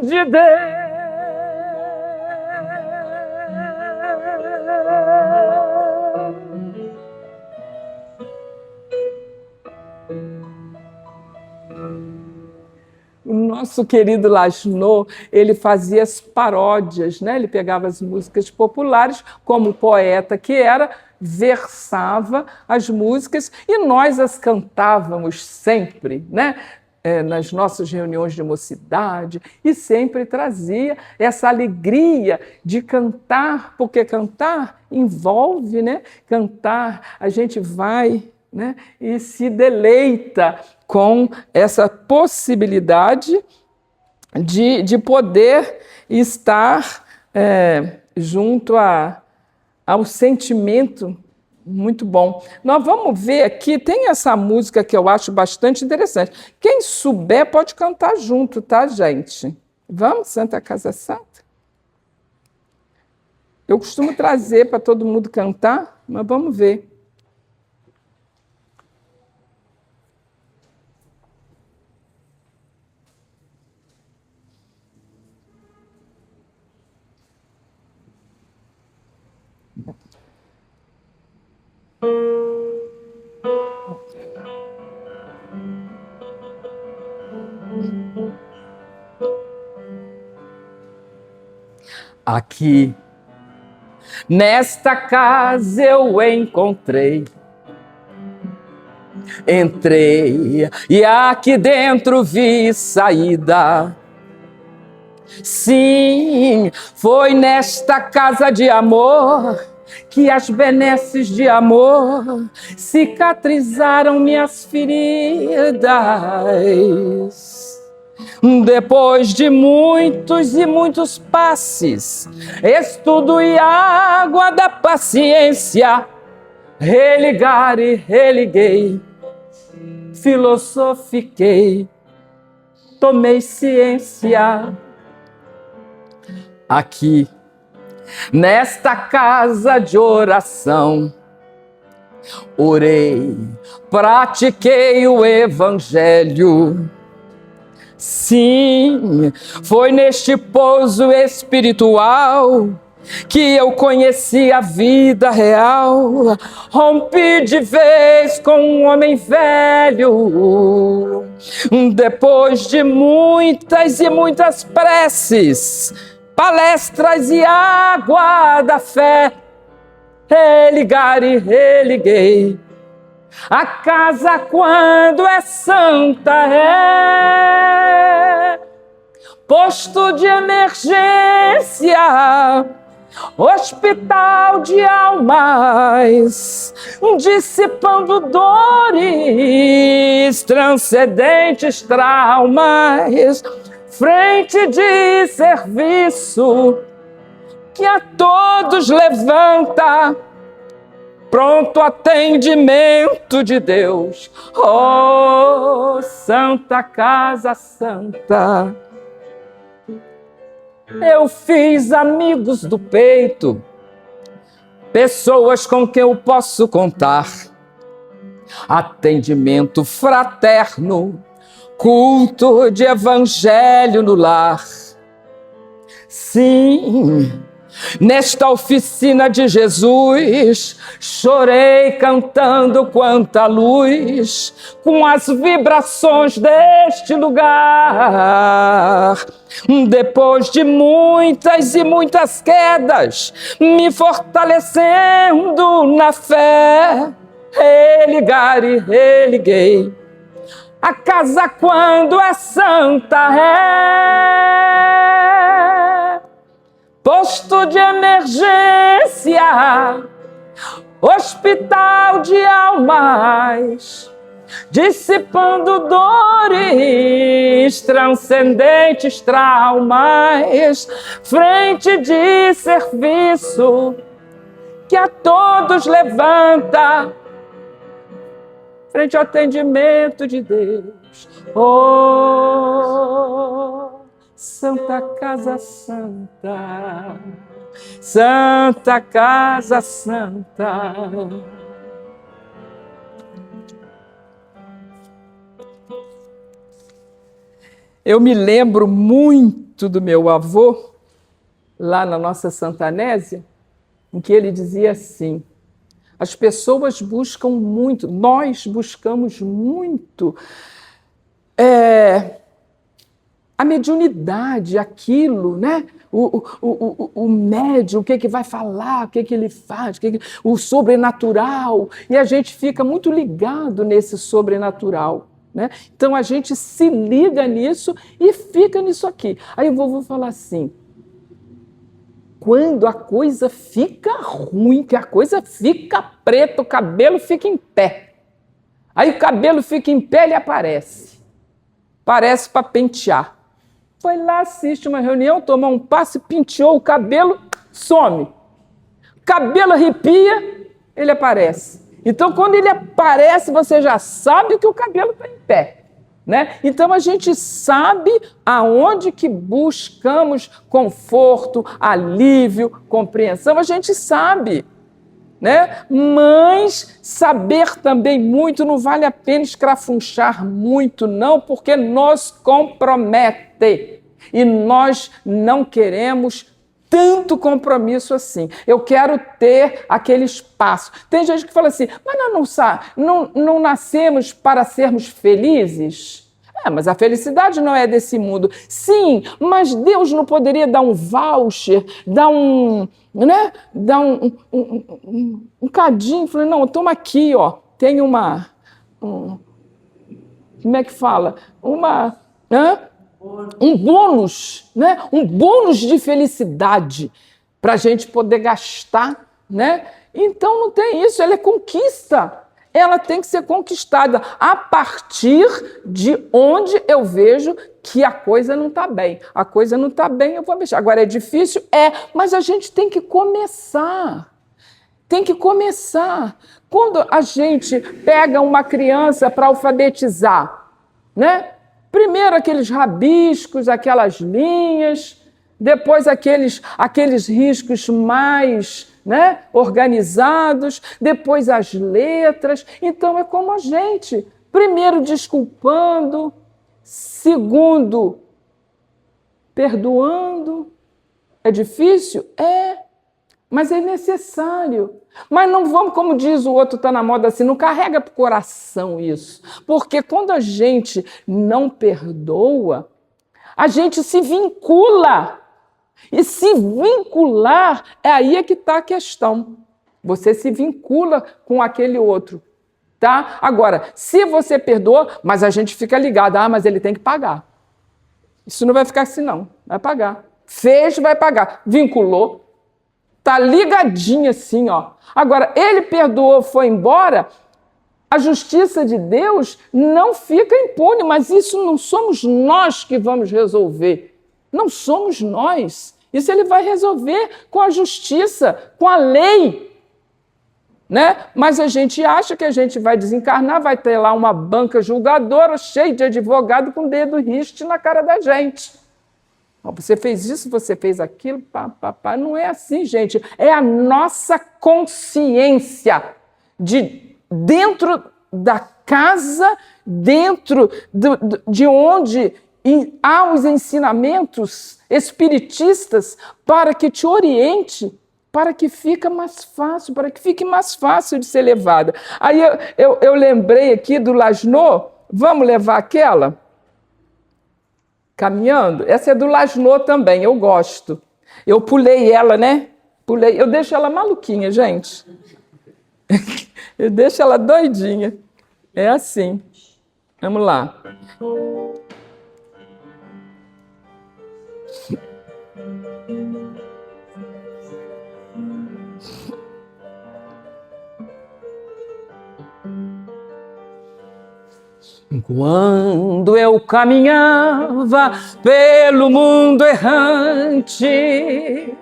S3: de Deus. O nosso querido Lasnaux, ele fazia as paródias, né? Ele pegava as músicas populares, como poeta que era, versava as músicas e nós as cantávamos sempre, né? Nas nossas reuniões de mocidade, e sempre trazia essa alegria de cantar, porque cantar envolve, né? Cantar, a gente vai, né? E se deleita com essa possibilidade de poder estar junto ao sentimento muito bom. Nós vamos ver aqui, tem essa música que eu acho bastante interessante. Quem souber pode cantar junto, tá, gente? Vamos, Santa Casa Santa? Eu costumo trazer para todo mundo cantar, mas vamos ver. Aqui, nesta casa eu encontrei, entrei e aqui dentro vi saída. Sim, foi nesta casa de amor que as benesses de amor cicatrizaram minhas feridas. Depois de muitos e muitos passes, estudo e água da paciência, religar e religuei, filosofiquei, tomei ciência. Aqui, nesta casa de oração, orei, pratiquei o evangelho. Sim, foi neste pouso espiritual que eu conheci a vida real. Rompi de vez com um homem velho. Depois de muitas e muitas preces, palestras e água da fé, religar e religuei. A casa, quando é santa, é posto de emergência, hospital de almas, dissipando dores, transcendentes traumas, frente de serviço que a todos levanta, pronto atendimento de Deus. Oh, Santa Casa Santa, eu fiz amigos do peito, pessoas com quem eu posso contar, atendimento fraterno, culto de evangelho no lar. Sim, nesta oficina de Jesus, chorei cantando quanta luz, com as vibrações deste lugar. Depois de muitas e muitas quedas, me fortalecendo na fé, religar e religuei. A casa quando é santa é posto de emergência, hospital de almas, dissipando dores, transcendentes traumas, frente de serviço que a todos levanta, frente ao atendimento de Deus. Oh, Santa Casa Santa, Santa Casa Santa. Eu me lembro muito do meu avô, lá na nossa Santanésia, em que ele dizia assim: as pessoas buscam muito, nós buscamos muito a mediunidade, aquilo, né? O médium, o que vai falar, o que ele faz, o sobrenatural, e a gente fica muito ligado nesse sobrenatural, né? Então a gente se liga nisso e fica nisso aqui. Aí o vovô fala assim: quando a coisa fica ruim, que a coisa fica preta, o cabelo fica em pé. Aí o cabelo fica em pé e ele aparece. Parece para pentear. Foi lá, assiste uma reunião, toma um passe, penteou o cabelo, some. O cabelo arrepia, ele aparece. Então, quando ele aparece, você já sabe que o cabelo está em pé, né? Então, a gente sabe aonde que buscamos conforto, alívio, compreensão, a gente sabe, né? Mas saber também muito não vale a pena escrafunchar muito, não, porque nos compromete. E nós não queremos tanto compromisso assim. Eu quero ter aquele espaço. Tem gente que fala assim: mas nós não nascemos para sermos felizes? Mas a felicidade não é desse mundo. Sim, mas Deus não poderia dar um voucher, dar um cadinho, falando: não, toma aqui, ó, tem como é que fala? Um bônus, né? Um bônus de felicidade para a gente poder gastar, né? Então não tem isso, ela é conquista. Ela tem que ser conquistada a partir de onde eu vejo que a coisa não está bem. A coisa não está bem, eu vou mexer. Agora é difícil? Mas a gente tem que começar. Tem que começar. Quando a gente pega uma criança para alfabetizar, né? Primeiro aqueles rabiscos, aquelas linhas, depois aqueles riscos mais, né, organizados, depois as letras. Então é como a gente, primeiro desculpando, segundo perdoando. É difícil? Mas é necessário. Mas não vamos, como diz o outro, está na moda assim, não carrega para o coração isso. Porque quando a gente não perdoa, a gente se vincula. E se vincular, aí é que está a questão. Você se vincula com aquele outro, tá? Agora, se você perdoa, mas a gente fica ligado, mas ele tem que pagar. Isso não vai ficar assim, não. Vai pagar. Fez, vai pagar. Vinculou. Tá ligadinho assim, ó. Agora, ele perdoou, foi embora, a justiça de Deus não fica impune, mas isso não somos nós que vamos resolver. Não somos nós. Isso ele vai resolver com a justiça, com a lei, né? Mas a gente acha que a gente vai desencarnar, vai ter lá uma banca julgadora cheia de advogado com dedo riste na cara da gente. Você fez isso, você fez aquilo, pá. Não é assim, gente. É a nossa consciência de dentro da casa, dentro de onde há os ensinamentos espiritistas para que te oriente, para que fique mais fácil de ser levada. Aí eu lembrei aqui do Lasnô. Vamos levar aquela? Caminhando. Essa é do Lasnô também, eu gosto. Eu pulei ela, né? Eu deixo ela maluquinha, gente. Eu deixo ela doidinha. É assim. Vamos lá. Quando eu caminhava pelo mundo errante,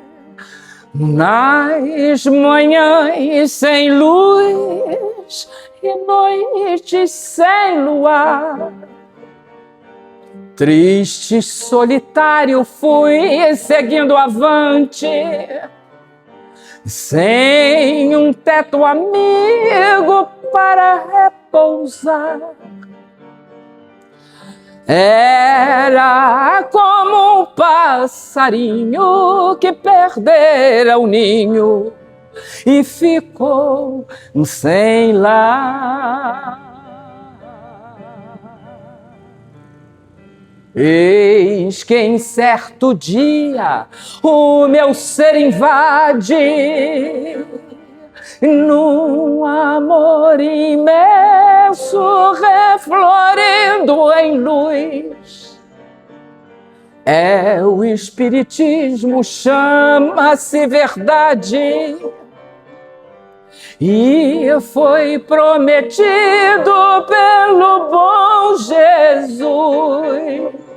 S3: nas manhãs sem luz e noites sem luar, triste, solitário fui seguindo avante, sem um teto amigo para repousar. Era como um passarinho que perdera o ninho e ficou sem lar. Eis que em certo dia o meu ser invade num amor imenso, reflorindo em luz. É o Espiritismo, chama-se verdade, e foi prometido pelo bom Jesus.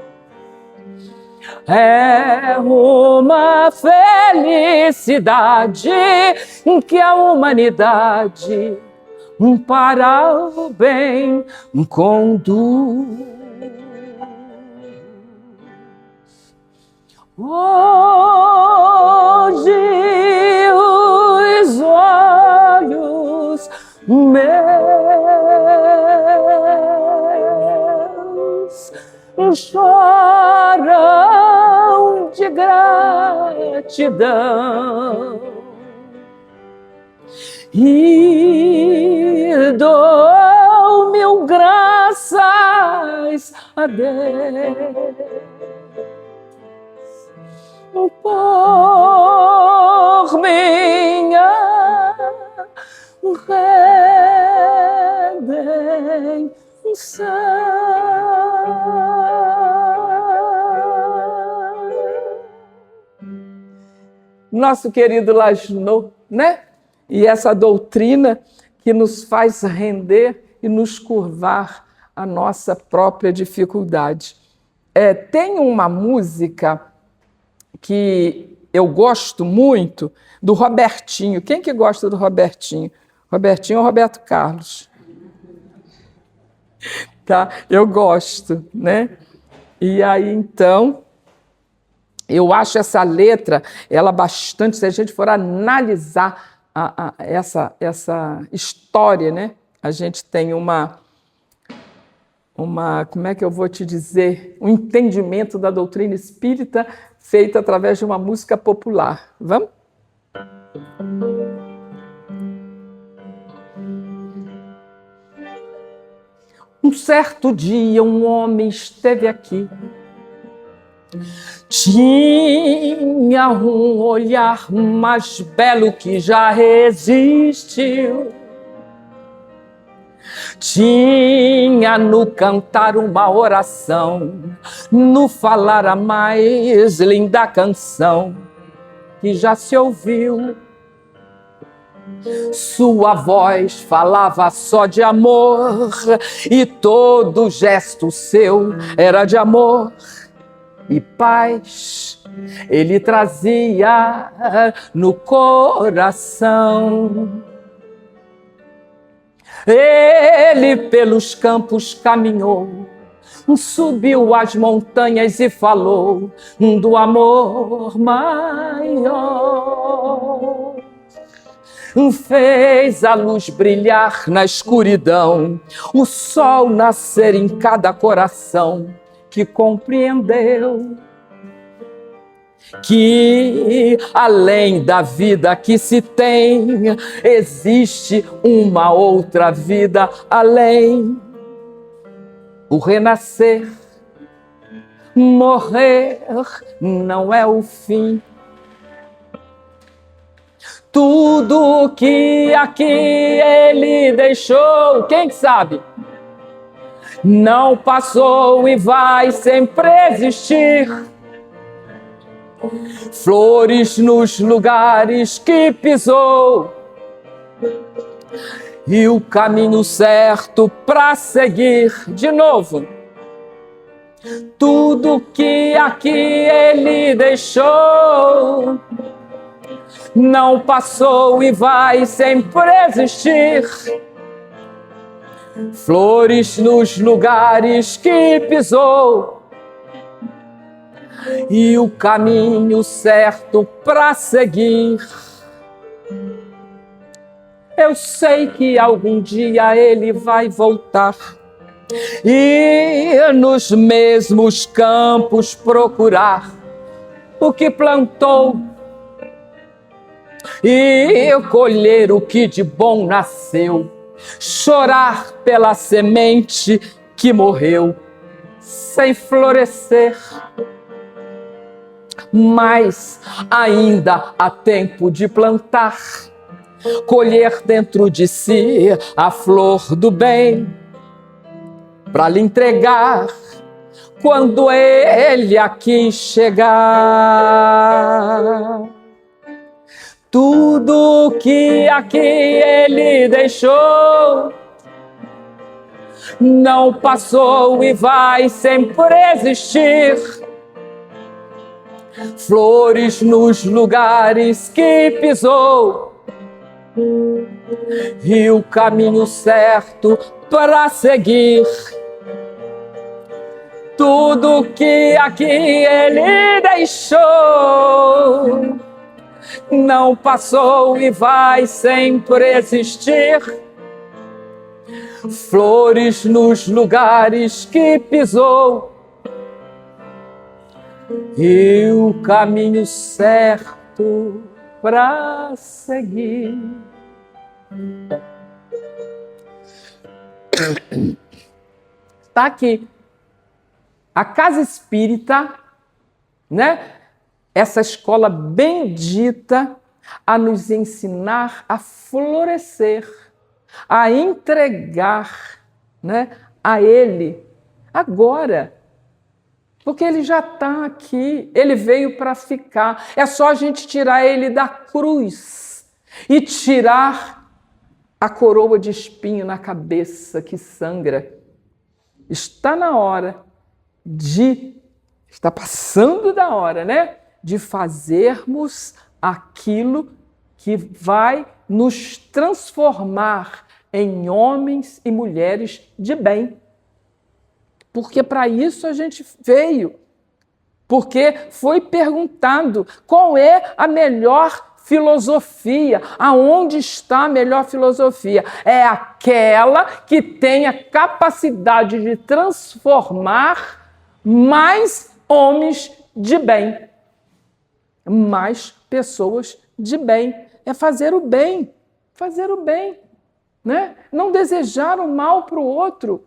S3: É uma felicidade que a humanidade para o bem conduz. Hoje os olhos meus choram de gratidão e dou mil graças a Deus por minha redenção. Nosso querido Laszlo, né? E essa doutrina que nos faz render e nos curvar a nossa própria dificuldade. Tem uma música que eu gosto muito, do Robertinho. Quem que gosta do Robertinho? Robertinho ou Roberto Carlos? Tá? Eu gosto, né? E aí, então, eu acho essa letra, ela bastante, se a gente for analisar essa história, né? A gente tem uma, como é que eu vou te dizer, um entendimento da doutrina espírita feito através de uma música popular. Vamos? Um certo dia um homem esteve aqui. Tinha um olhar mais belo que já existiu. Tinha no cantar uma oração, no falar a mais linda canção que já se ouviu. Sua voz falava só de amor e todo gesto seu era de amor e paz. Ele trazia no coração. Ele pelos campos caminhou, subiu as montanhas e falou do amor maior. Fez a luz brilhar na escuridão, o sol nascer em cada coração que compreendeu que além da vida que se tem, existe uma outra vida além. O renascer, morrer não é o fim. Tudo que aqui ele deixou, quem sabe? não passou e vai sempre existir. Flores nos lugares que pisou e o caminho certo para seguir. De novo, tudo que aqui ele deixou não passou e vai sempre existir. Flores nos lugares que pisou e o caminho certo para seguir. Eu sei que algum dia ele vai voltar e nos mesmos campos procurar o que plantou e colher o que de bom nasceu, chorar pela semente que morreu sem florescer. Mas ainda há tempo de plantar, colher dentro de si a flor do bem, para lhe entregar quando ele aqui chegar. Tudo que aqui ele deixou não passou e vai sempre existir. Flores nos lugares que pisou e o caminho certo para seguir. Tudo que aqui ele deixou não passou e vai sempre existir. Flores nos lugares que pisou e o caminho certo para seguir. Está aqui. A casa espírita, né? Essa escola bendita a nos ensinar a florescer, a entregar, né, a Ele agora. Porque Ele já está aqui, Ele veio para ficar. É só a gente tirar Ele da cruz e tirar a coroa de espinho na cabeça que sangra. Está na hora está passando da hora, né? De fazermos aquilo que vai nos transformar em homens e mulheres de bem. Porque para isso a gente veio. Porque foi perguntado qual é a melhor filosofia. Aonde está a melhor filosofia? É aquela que tem a capacidade de transformar mais homens de bem, mais pessoas de bem. É fazer o bem, né? Não desejar o mal para o outro,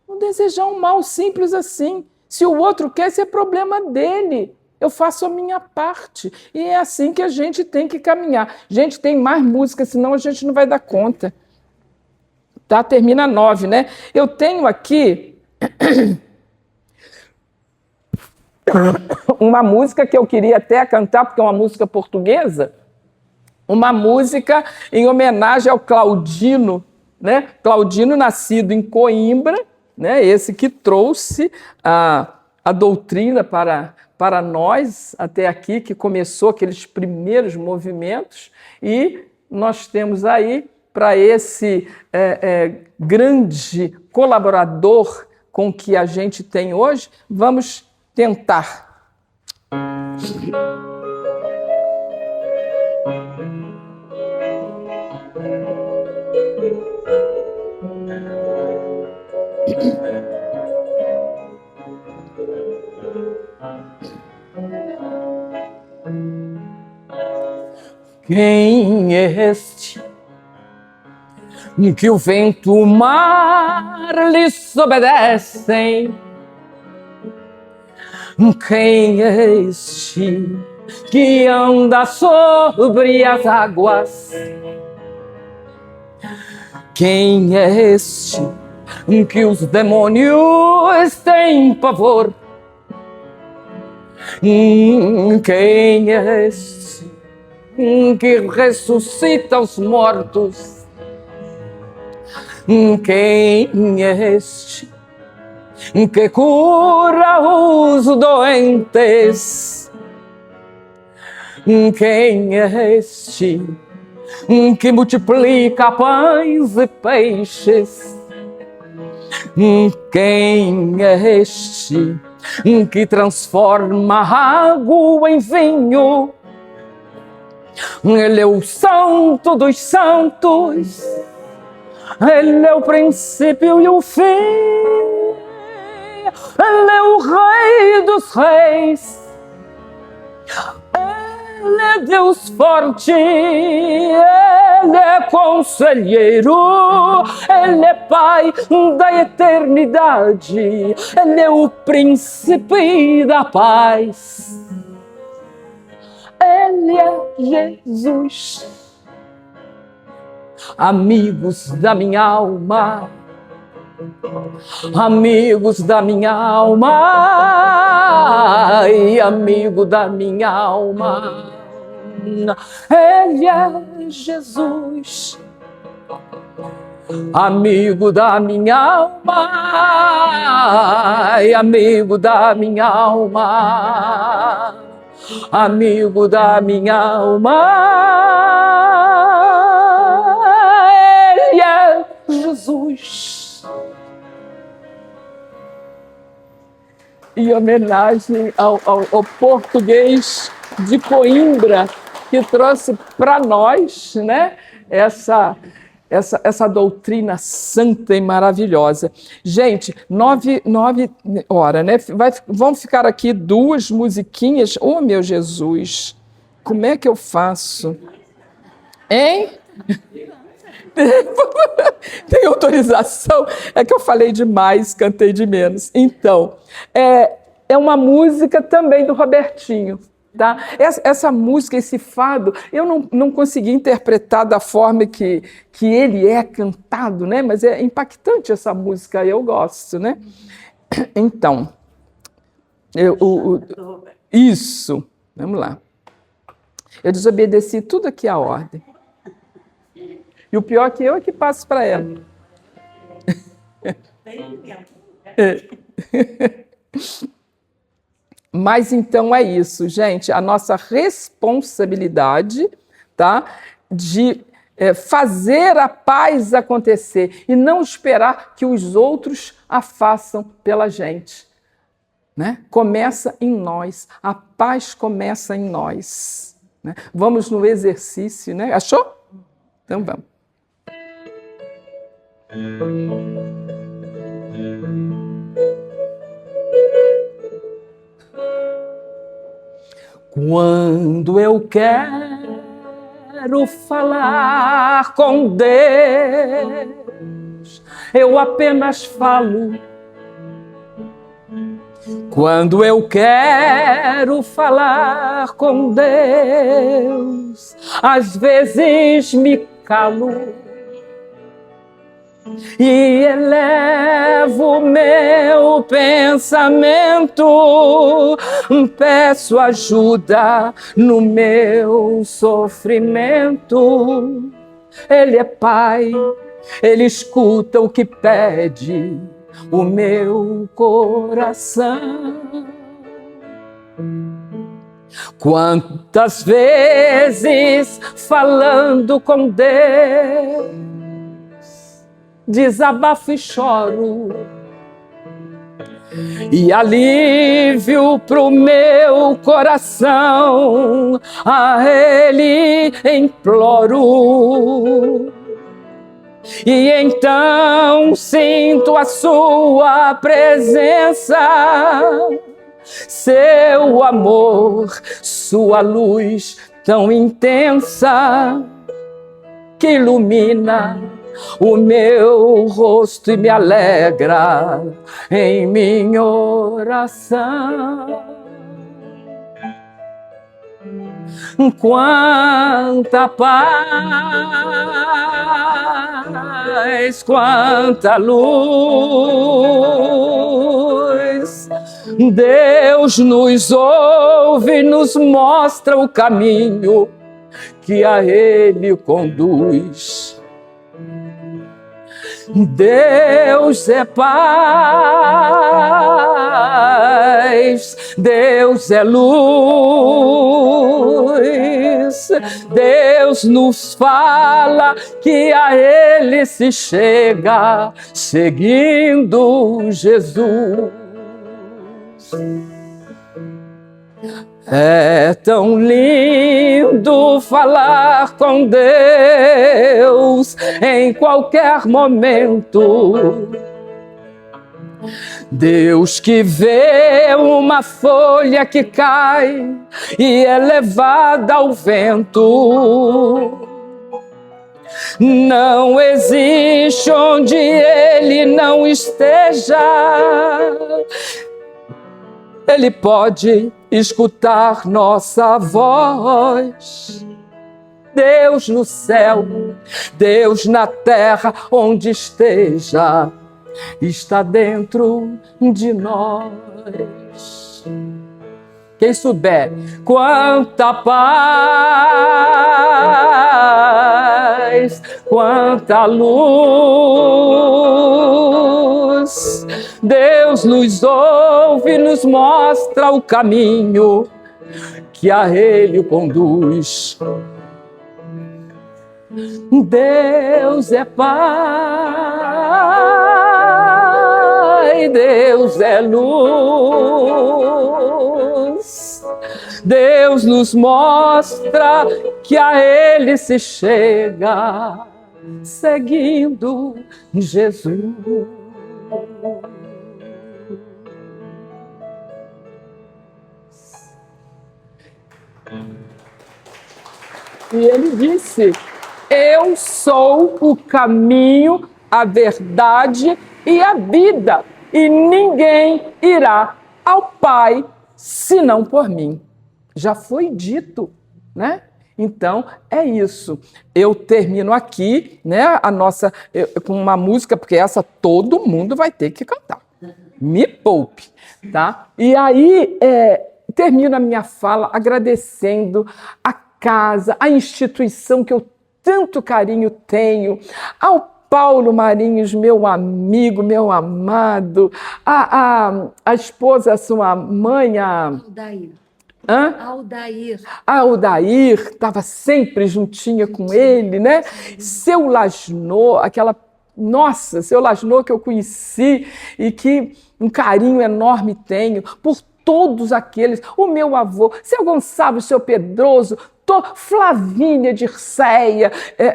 S3: não desejar um mal simples assim. Se o outro quer, esse é problema dele. Eu faço a minha parte. E é assim que a gente tem que caminhar. Gente, tem mais música, senão a gente não vai dar conta. Tá? Termina 9, né? Eu tenho aqui uma música que eu queria até cantar, porque é uma música portuguesa, uma música em homenagem ao Claudino, né? Claudino, nascido em Coimbra, né? Esse que trouxe a doutrina para nós até aqui, que começou aqueles primeiros movimentos, e nós temos aí, para esse grande colaborador com que a gente tem hoje, vamos tentar. Quem é este que o vento e o mar lhes obedecem? Quem é este que anda sobre as águas? Quem é este que os demônios têm pavor. Quem é este que ressuscita os mortos? Quem é este que cura os doentes? Quem é este que multiplica pães e peixes? Quem é este que transforma água em vinho? Ele é o Santo dos Santos, Ele é o princípio e o fim, Ele é o Rei dos Reis, Ele é Deus forte, Ele é conselheiro, Ele é Pai da eternidade, Ele é o príncipe da paz, Ele é Jesus. Amigos da minha alma, amigos da minha alma, e amigo da minha alma, Ele é Jesus. Amigo da minha alma, e amigo da minha alma, amigo da minha alma, Ele é Jesus. Em homenagem ao português de Coimbra, que trouxe para nós, né, essa doutrina santa e maravilhosa. Gente, 9 horas, né? Vamos ficar aqui 2 musiquinhas. Oh, meu Jesus, como é que eu faço? Hein? Tem autorização? É que eu falei demais, cantei de menos. Então, é uma música também do Robertinho. Tá? Essa música, esse fado, eu não consegui interpretar da forma que ele é cantado, né? Mas é impactante essa música, eu gosto, né? Então, isso, vamos lá. Eu desobedeci tudo aqui à ordem. E o pior é que eu é que passo para ela. Mas então é isso, gente, a nossa responsabilidade, tá, de fazer a paz acontecer e não esperar que os outros a façam pela gente, né? Começa em nós, a paz começa em nós, né? Vamos no exercício, né? Achou? Então vamos. Quando eu quero falar com Deus, eu apenas falo. Quando eu quero falar com Deus, às vezes me calo e elevo meu pensamento, peço ajuda no meu sofrimento. Ele é Pai, Ele escuta o que pede o meu coração. Quantas vezes falando com Deus, desabafo e choro, e alívio pro meu coração, a Ele imploro. E então sinto a sua presença, seu amor, sua luz tão intensa que ilumina o meu rosto e me alegra em minha oração. Quanta paz quanta luz. Deus nos ouve, nos mostra o caminho que a Ele conduz. Deus é paz, Deus é luz, Deus nos fala que a Ele se chega, seguindo Jesus. É tão lindo falar com Deus em qualquer momento. Deus que vê uma folha que cai e é levada ao vento. Não existe onde Ele não esteja. Ele pode escutar nossa voz. Deus no céu, Deus na terra, onde esteja, está dentro de nós. Quem souber quanta paz, quanta luz, Deus nos ouve, nos mostra o caminho que a Ele conduz. Deus é Pai, Deus é luz. Deus nos mostra que a Ele se chega, seguindo Jesus. E Ele disse: eu sou o caminho, a verdade e a vida, e ninguém irá ao Pai senão por mim. Já foi dito, né? Então, é isso. Eu termino aqui, né, com uma música, porque essa todo mundo vai ter que cantar. Me poupe, tá? E aí, termino a minha fala agradecendo a casa, a instituição que eu tanto carinho tenho, ao Paulo Marinhos, meu amigo, meu amado, a esposa, a sua mãe,
S2: Aldair.
S3: Hã?
S2: Aldair.
S3: A Aldair estava sempre juntinha com ele, né? Seu Lasnô, seu Lasnô que eu conheci e que um carinho enorme tenho por todos aqueles, o meu avô, seu Gonçalo, seu Pedroso, Flavínia Dirceia,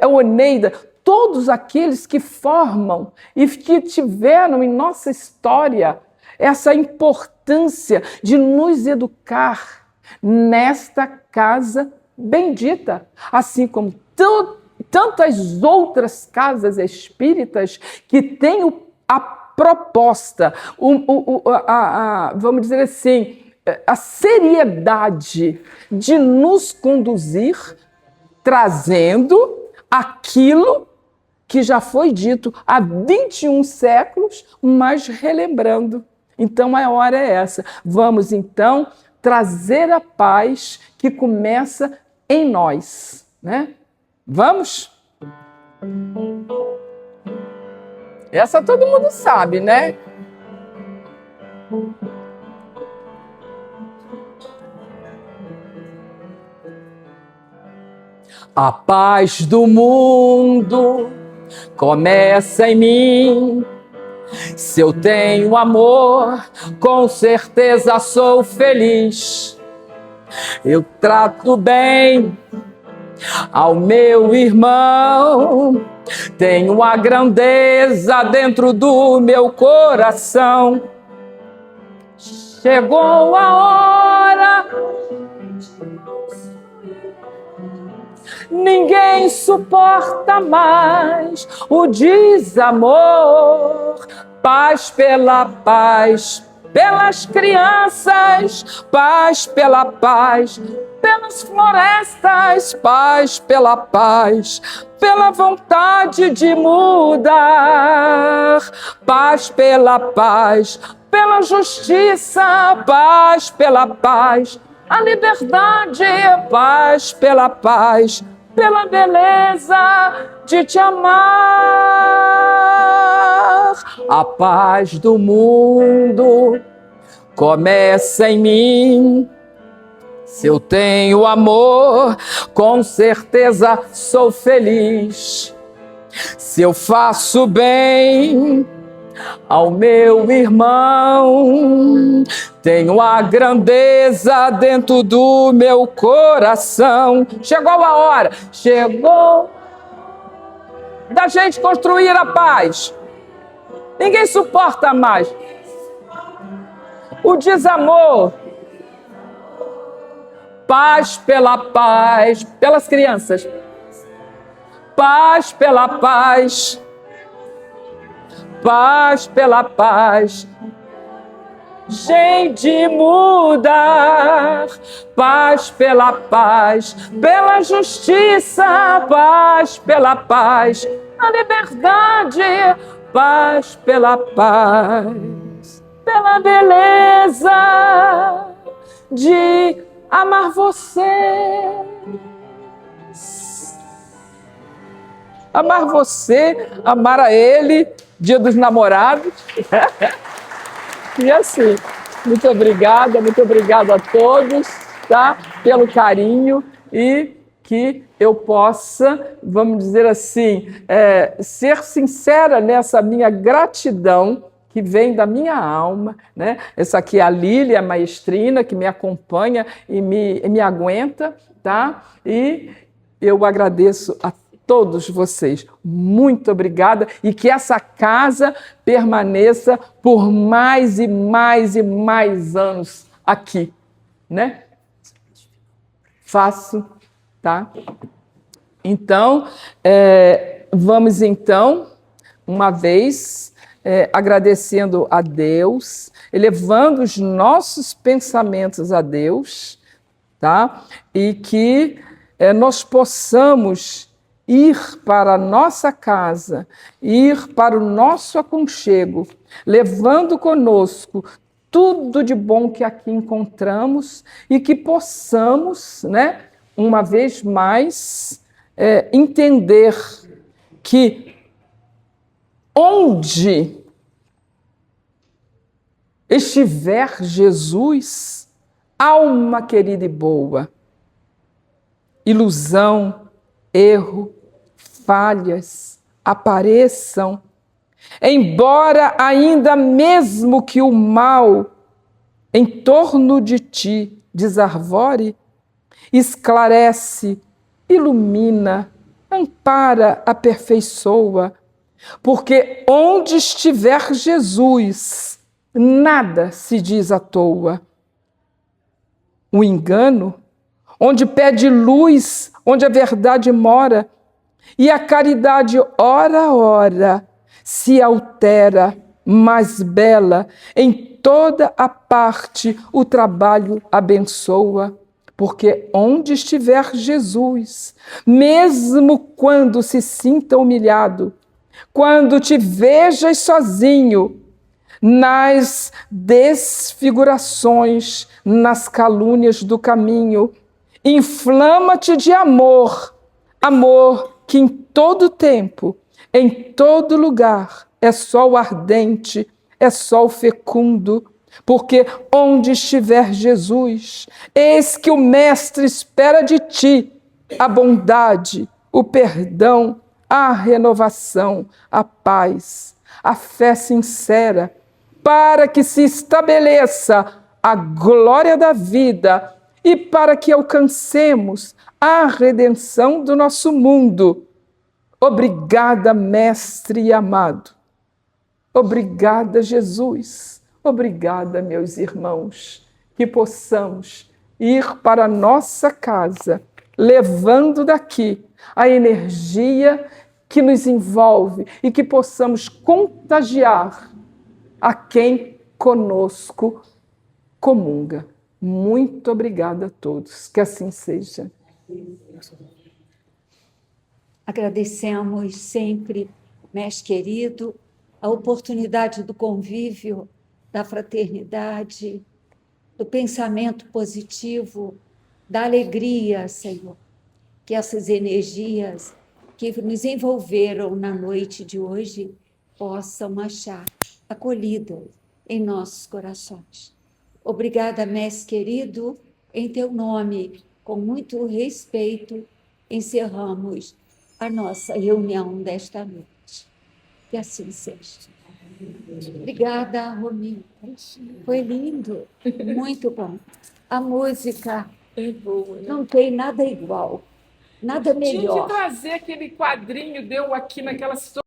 S3: Oneida, todos aqueles que formam e que tiveram em nossa história essa importância de nos educar nesta casa bendita, assim como tantas outras casas espíritas que têm a proposta, vamos dizer assim, a seriedade de nos conduzir, trazendo aquilo que já foi dito há 21 séculos, mas relembrando. Então a hora é essa. Vamos então trazer a paz que começa em nós, né? Vamos? Essa todo mundo sabe, né? A paz do mundo começa em mim. Se eu tenho amor, com certeza sou feliz. Eu trato bem ao meu irmão. Tenho a grandeza dentro do meu coração. Chegou a hora. Ninguém suporta mais o desamor. Paz pela paz, pelas crianças, paz pela paz, pelas florestas, paz pela paz, pela vontade de mudar, paz pela paz, pela justiça, paz pela paz, a liberdade, paz pela paz, pela beleza de te amar. A paz do mundo começa em mim. Se eu tenho amor, com certeza sou feliz. Se eu faço bem ao meu irmão, tenho a grandeza dentro do meu coração. Chegou a hora, chegou da gente construir a paz. Ninguém suporta mais o desamor. Paz pela paz, pelas crianças. Paz pela paz. Paz pela paz. Gente mudar. Paz pela paz. Pela justiça. Paz pela paz. A liberdade. Paz pela paz. Pela beleza de amar você. Amar você, amar a ele, Dia dos Namorados. E assim, muito obrigada a todos, tá? Pelo carinho e que eu possa, vamos dizer assim, ser sincera nessa minha gratidão que vem da minha alma, né? Essa aqui é a Lília, a maestrina, que me acompanha e me aguenta, tá? E eu agradeço a todos vocês. Muito obrigada e que essa casa permaneça por mais e mais e mais anos aqui, né? Faço, tá? Então, vamos então, uma vez, agradecendo a Deus, elevando os nossos pensamentos a Deus, tá? E que nós possamos ir para a nossa casa, ir para o nosso aconchego, levando conosco tudo de bom que aqui encontramos e que possamos, né, uma vez mais, entender que onde estiver Jesus, alma querida e boa, ilusão, erro, falhas apareçam, embora ainda mesmo que o mal em torno de ti desarvore, esclarece, ilumina, ampara, aperfeiçoa, porque onde estiver Jesus, nada se diz à toa. O engano, onde pede luz, onde a verdade mora, e a caridade, ora a ora, se altera, mais bela, em toda a parte o trabalho abençoa, porque onde estiver Jesus, mesmo quando se sinta humilhado, quando te vejas sozinho, nas desfigurações, nas calúnias do caminho, inflama-te de amor, amor que em todo tempo, em todo lugar, é sol ardente, é sol fecundo, porque onde estiver Jesus, eis que o Mestre espera de ti a bondade, o perdão, a renovação, a paz, a fé sincera, para que se estabeleça a glória da vida e para que alcancemos a redenção do nosso mundo. Obrigada, Mestre e amado. Obrigada, Jesus. Obrigada, meus irmãos, que possamos ir para a nossa casa, levando daqui a energia que nos envolve e que possamos contagiar a quem conosco comunga. Muito obrigada a todos. Que assim seja.
S2: Agradecemos sempre, mestre querido, a oportunidade do convívio, da fraternidade, do pensamento positivo, da alegria, Senhor. Que essas energias que nos envolveram na noite de hoje possam achar acolhida em nossos corações. Obrigada, mestre querido, em teu nome, com muito respeito, encerramos a nossa reunião desta noite. Que assim seja. Obrigada, Romilda. Foi lindo, muito bom. A música
S3: É boa, né?
S2: não tem nada igual, nada
S3: Tinha que
S2: melhor.
S3: trazer aquele quadrinho, deu aqui naquela situação.